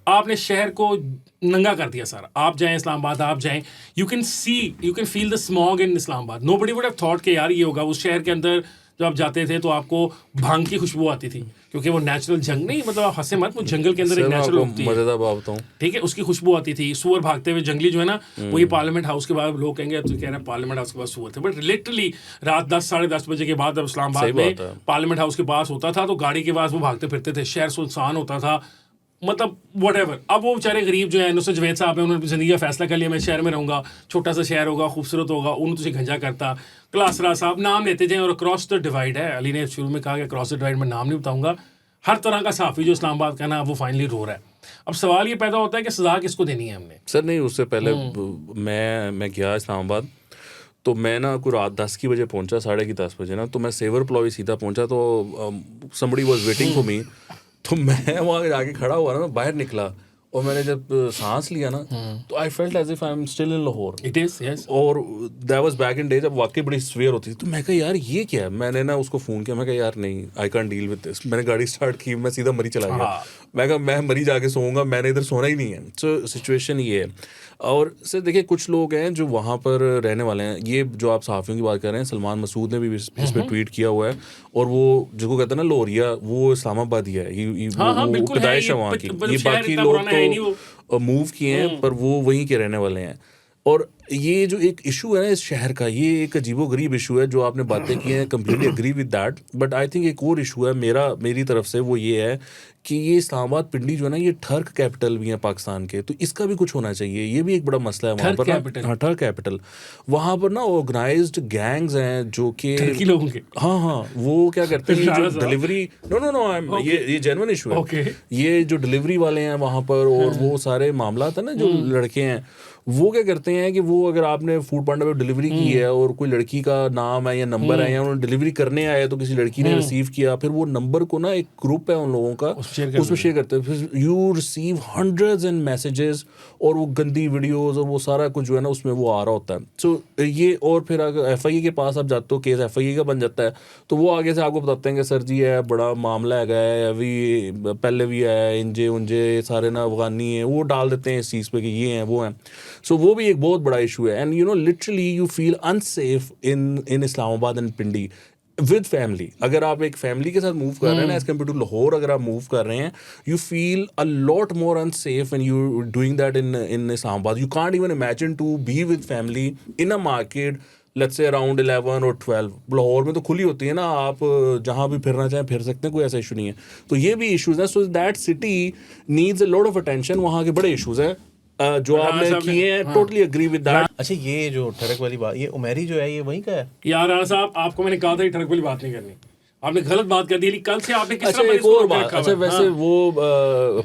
आपने शहर को नंगा कर दिया सारा। आप जाएं इस्लामाबाद, आप जाएं, you can feel the smog in Islamabad. Nobody would have thought कि यार ये होगा। उस शहर के अंदर जब आप जाते थे तो आपको भांग की खुशबू आती थी, क्योंकि वो नेचुरल जंग नहीं, मतलब आप हंसे मत, वो जंगल के अंदर एक नेचुरल होती है, मजेदार बात हूँ, ठीक है, उसकी खुशबू आती थी। सूअर भागते हुए जंगली जो है ना, वो ये पार्लियामेंट हाउस के बाद लोग कहेंगे तो कह रहे हैं पार्लियामेंट हाउस के पास सूअर थे, बट लिटरली रात 10-10:30 बजे के बाद जब इस्लामाबाद में पार्लियामेंट हाउस के पास होता था तो गाड़ी के पास वो भागते फिरते थे, शहर सुनसान होता था, मतलब व्हाटएवर। अब वो बेचारे गरीब जो है, नुसरत जवेद साहब हैं, उन्होंने अपनी ज़िंदगी का फैसला कर लिया मैं शहर में रहूँगा, छोटा सा शहर होगा, खूबसूरत होगा, उन्होंने तुझे गंजा करता। क्लासरा साहब नाम लेते जाएँ, और अक्रॉस द डिवाइड है, अली ने शुरू में कहा कि अक्रॉस द डिवाइड, मैं नाम नहीं बताऊँगा, हर तरह का सहाफ़ी जो इस्लामाबाद का ना वो फाइनली रो रहा है। अब सवाल ये पैदा होता है कि सज़ा किसको देनी है हमने? सर नहीं, उससे पहले मैं गया इस्लामाबाद, तो मैं ना कोई रात 10 की बजे पहुंचा, 10:30 बजे ना, तो मैं सेवर प्लॉवी सीधा पहुंचा, तो somebody was waiting for me. तो मैं वहाँ जाके खड़ा हुआ ना, बाहर निकला, और मैंने जब सांस लिया ना, तो I felt as if I am still in Lahore. It is, yes. और that was back in day जब वाकई बड़ी सवेयर होती थी। तो मैं कहा यार ये क्या है, मैंने ना उसको फ़ोन किया, मैं कहा यार नहीं, I can deal with this. मैंने गाड़ी स्टार्ट की, मैं सीधा मरी चला गया। मैं कहा मैं मरी जाके सोऊंगा, मैंने इधर सोना ही नहीं है। सो सिचुएशन ये है। और सर देखिए, कुछ लोग हैं जो वहाँ पर रहने वाले हैं, ये जो आप सहाफ़ियों की बात कर रहे हैं, सलमान मसूद ने भी इस पर ट्वीट किया हुआ है, और वो जिसको कहते हैं ना लोरिया, वो इस्लामाबादी है, वो पैदाइश है वहाँ की। ये बाकी लोग तो मूव किए हैं, पर वो वहीं के रहने वाले हैं। और ये जो एक इशू है ना इस शहर का, ये एक अजीबोगरीब इशू है जो आपने बातें की हैं, completely agree with that. But I think एक और इशू है मेरी तरफ से, वो ये है कि ये इस्लामाबाद पिंडी जो है ना, ये ठर्क कैपिटल भी है पाकिस्तान के, तो इसका भी कुछ होना चाहिए। ये भी एक बड़ा मसला है वहाँ पर। हाँ, ठर्क कैपिटल, वहाँ पर ना ऑर्गेनाइज्ड गैंग्स हैं जो कि लोगों के, हाँ, वो क्या करते हैं, जो डिलीवरी, नो ये जेन्युइन इशू है। ये जो डिलीवरी वाले हैं वहाँ पर, और वो सारे मामला है ना, जो लड़के हैं, वो क्या करते हैं कि वो अगर आपने फूड पांडा पे डिलीवरी की है और कोई लड़की का नाम है या नंबर है, या उन्होंने डिलीवरी करने आए तो किसी लड़की ने रिसीव किया, फिर वो नंबर को ना, एक ग्रुप है उन लोगों का, उसमें शेयर करते हैं, फिर you receive hundreds and messages, और वो गंदी वीडियोस और वो सारा कुछ जो है ना उसमें वो आ रहा होता है। सो ये, और फिर अगर FIA के पास आप जाते हो, केस FIA का बन जाता है, तो वो आगे से आपको बताते हैं कि सर जी है बड़ा मामला है, अभी पहले भी आया, इंजे उंजे सारे ना अफगानी हैं, वो डाल देते हैं इस चीज़ पे कि ये हैं वो हैं। सो वो भी एक बहुत बड़ा इशू है। And you know literally you feel unsafe in Islamabad and Pindi with family. अगर आप एक फैमिली के साथ मूव कर रहे हैं ना, एज कम्पेयर टू लाहौर अगर आप मूव कर रहे हैं, you feel a lot more unsafe when you doing that in Islamabad. You can't even imagine to be with family in a market let's say around 11 और 12। लाहौर में तो खुली होती है ना, आप जहाँ भी फिरना चाहें फिर सकते हैं, कोई ऐसा इशू नहीं है। तो ये भी इशूज़ हैं। So that city needs a lot of attention. वहाँ के बड़े इशूज़ हैं जो आपने किए हैं, टोटली एग्री विद दैट। अच्छा, ये जो ठरक वाली बात, ये उमेरी जो है, ये वहीं का है यार? राणा साहब, आपको मैंने कहा था ये ठरक वाली बात नहीं करनी, आपने गलत बात कर दी। कल से आपने किस तरह एक और बात, अच्छा वैसे वो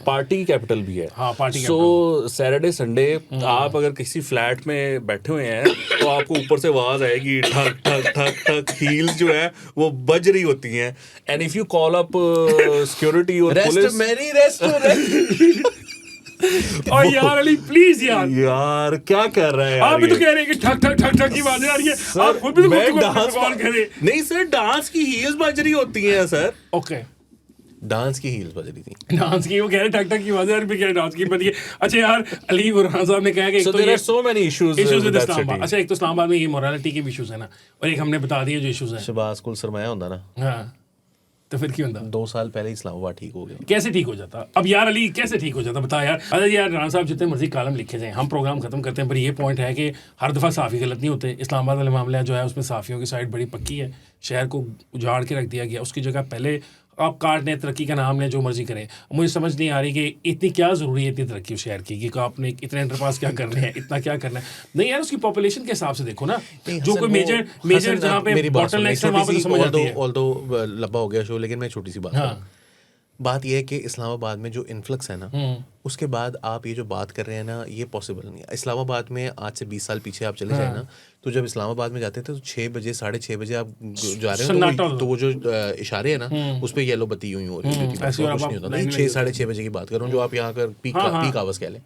पार्टी कैपिटल भी है। हाँ, पार्टी। सो सैटरडे संडे आप अगर किसी फ्लैट में बैठे हुए हैं तो आपको ऊपर से आवाज आएगी, ठक ठक ठक ठक, हील्स जो है वो बज रही होती हैं। And if you call up security और पुलिस, और यार अली प्लीज यार क्या कर रहे हैं आप भी तो कह रहे हैं कि ठक ठक ठक ठक की आवाजें आ रही है, आप खुद भी तो डांस करें। नहीं सर, डांस की हील्स बज रही होती हैं सर। ओके, डांस की हील्स बज रही थी, डांस की, वो कह रहे ठक ठक की आवाजें आ रही, कह रहे डांस की बजी है। अच्छा यार, अली बुरहान साहब ने कहा कि so there are so many issues with Islamabad. अच्छा, एक तो इस्लामाबाद में ये मोरालिटी के इश्यूज है ना, और एक हमने बता दिए जो इश्यूज हैं। शहबाज कुल सरमाया होता ना, हाँ, तो फिर क्यों होता? 2 साल पहले इस्लामाबाद ठीक हो गया। कैसे ठीक हो जाता? अब यार अली कैसे ठीक हो जाता, बता यार। अरे यार राणा साहब, जितने मर्जी कालम लिखे जाएं, हम प्रोग्राम खत्म करते हैं, पर ये पॉइंट है कि हर दफ़ा साफ़ी गलत नहीं होते। इस्लामाबाद वाले मामला जो है उसमें साफ़ियों की साइड बड़ी पक्की है, शहर को उजाड़ के रख दिया गया, उसकी जगह पहले आप काट लें, तरक्की का नाम लें, जो मर्जी करें। मुझे समझ नहीं आ रही कि इतनी क्या ज़रूरी है इतनी तरक्की शहर की, कि आपने इतने अंडरपास क्या करने हैं, इतना क्या करना है। नहीं यार, उसकी पॉपुलेशन के हिसाब से देखो ना, जो कोई मेजर जहाँ पे बॉटलनेक्स है वहाँ पे तो समझ आती है। ऑल्दो लंबा हो गया शो, लेकिन मैं छोटी सी बात यह है कि इस्लामाबाद में जो इन्फ्लक्स है ना, उसके बाद आप ये जो बात कर रहे हैं ना, ये पॉसिबल नहीं है। इस्लामाबाद में आज से 20 साल पीछे आप चले जाए ना, तो जब इस्लामाबाद में जाते थे तो 6 बजे 6:30 बजे आप जा रहे हो तो वो जो इशारे है ना, उस पर येलो बत्ती यूं हो रही होती है, कुछ नहीं होता। 6:30 बजे की बात कर रहा हूँ, जो आप यहाँ कर पीक आवर्स कह लें।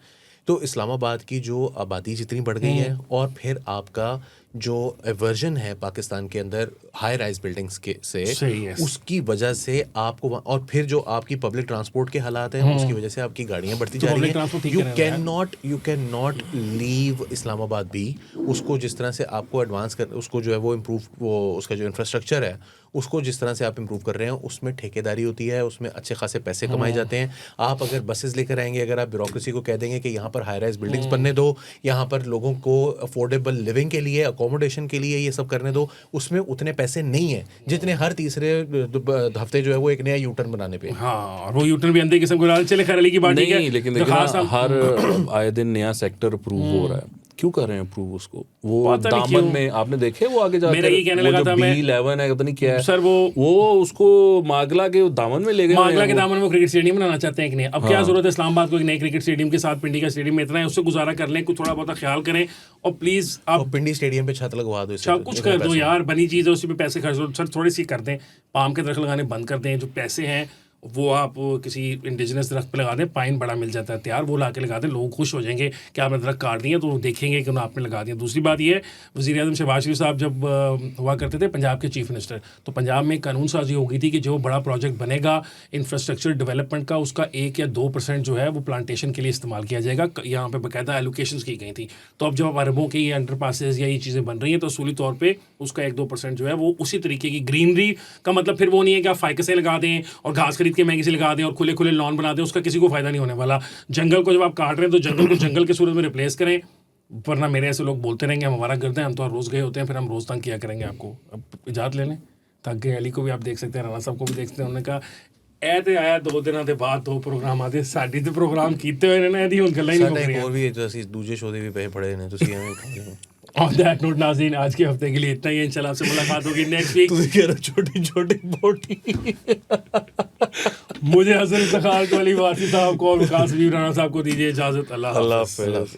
तो इस्लामाबाद की जो आबादी जितनी बढ़ गई है, और फिर आपका जो एवर्जन है पाकिस्तान के अंदर हाई राइज बिल्डिंग्स के से, उसकी वजह से आपको, और फिर जो आपकी पब्लिक ट्रांसपोर्ट के हालात हैं, उसकी वजह से आपकी गाड़ियां बढ़ती जा रही हैं। You can not leave Islamabad भी, उसको जिस तरह से आपको एडवांस कर, उसको जो है वो इम्प्रूव, वो उसका जो इंफ्रास्ट्रक्चर है उसको जिस तरह से आप इम्प्रूव कर रहे हैं, उसमें ठेकेदारी होती है, उसमें अच्छे खासे पैसे कमाए जाते हैं। आप अगर बसेस लेकर आएंगे, अगर आप ब्यूरोक्रेसी को कह देंगे कि यहाँ पर हाई राइज बिल्डिंग्स बनने दो, यहाँ पर लोगों को अफोर्डेबल लिविंग के लिए, अकोमोडेशन के लिए ये सब करने दो, उसमें उतने पैसे नहीं है जितने हर तीसरे हफ्ते जो है वो एक नया यूटर्न बनाने पे। हाँ, और वो यूटर्न भी अंधे किस्म को चले खैर अली की बात नहीं, लेकिन हर आए दिन नया सेक्टर अप्रूव हो रहा है। क्यों कर रहे हैं अप्रूव उसको? वो दामन में आपने देखे वो आगे जाकर, मेरा ये कहने लगा था मैं B11 है, पता नहीं क्या है सर, वो उसको मागला के दामन में ले गए। मागला के दामन में क्रिकेट स्टेडियम बनाना चाहते हैं कि नहीं? अब क्या जरूरत है इस्लामाबाद को एक नए क्रिकेट स्टेडियम के साथ? पिंडी का स्टेडियम में इतना है, उससे गुजारा कर लें, कुछ थोड़ा बहुत ख्याल करें, और प्लीज आप पिंडी स्टेडियम पे छत लगवा दो, कुछ कर दो यार, बनी चीज़ है, उसी पे पैसे खर्च दो। सर थोड़ी सी कर दें, पाम के दरख्त लगाने बंद कर दें, जो पैसे हैं वो आप किसी इंडिजिनस दरख्त पे लगा दें, पाइन बड़ा मिल जाता है तैयार, वो ला के लगा दें, लोग खुश हो जाएंगे कि आपने दरख्त काट दिए, तो वो देखेंगे कि आपने लगा दिया। दूसरी बात ये है, वज़ीर आज़म शहबाज शरीफ साहब जब हुआ करते थे पंजाब के चीफ मिनिस्टर, तो पंजाब में कानून साजी हो गई थी कि जो बड़ा प्रोजेक्ट बनेगा इंफ्रास्ट्रक्चर डेवलपमेंट का, उसका 1 या 2% जो है वो प्लांटेशन के लिए इस्तेमाल किया जाएगा। यहाँ पर बाकायदा एलोकेशंस की गई थी। तो अब जब अरबों के ये अंडरपासेस या ये चीज़ें बन रही हैं, तो असूली तौर पर उसका 1-2% जो है वो उसी तरीके की ग्रीनरी का, मतलब फिर वो नहीं है कि आप फाइकसें लगा दें और घास खरीद के महंगी से लगा दें और खुले खुले लॉन बना दें, उसका किसी को फायदा नहीं होने वाला। जंगल को जब आप काट रहे हैं तो जंगल को जंगल के सूरत में रिप्लेस करें, वरना मेरे ऐसे लोग बोलते रहेंगे हम हमारा करते हैं, हम तो रोज़ गए होते हैं, फिर हम रोज़ तंग किया करेंगे आपको। अब इजाज़त ले लें। ताकि अली को भी आप देख सकते हैं, राना साहब को भी देख सकते हैं। उन्होंने कहा ਇਹ ਤੇ ਆਇਆ 2 ਦਿਨਾਂ ਦੇ ਬਾਅਦ 2 ਪ੍ਰੋਗਰਾਮਾਂ ਦੇ, ਸਾਡੀ ਤੇ ਪ੍ਰੋਗਰਾਮ ਕੀਤੇ ਹੋਏ ਨੇ, ਇਹਦੀ ਹੁਣ ਗੱਲਾਂ ਹੀ ਨਹੀਂ ਹੋ ਰਹੀਆਂ। ਹੋਰ ਵੀ ਅਸੀਂ ਦੂਜੇ ਸ਼ੋਅ ਦੇ ਵੀ ਪੈਸੇ ਫੜੇ ਨੇ, ਤੁਸੀਂ ਐਵੇਂ ਉਠਾ ਲਿਓ। On that note नाज़रीन, आज के हफ्ते के लिए इतना ही है। इंशाल्लाह आपसे मुलाकात होगी नेक्स्ट वीक। तुझे कह रहा छोटी छोटी बोटी। मुझे हसन सखाल को, अली वासी साहब को और विकास वीर राणा साहब को दीजिए इजाज़त। अल्लाह हाफ़िज़।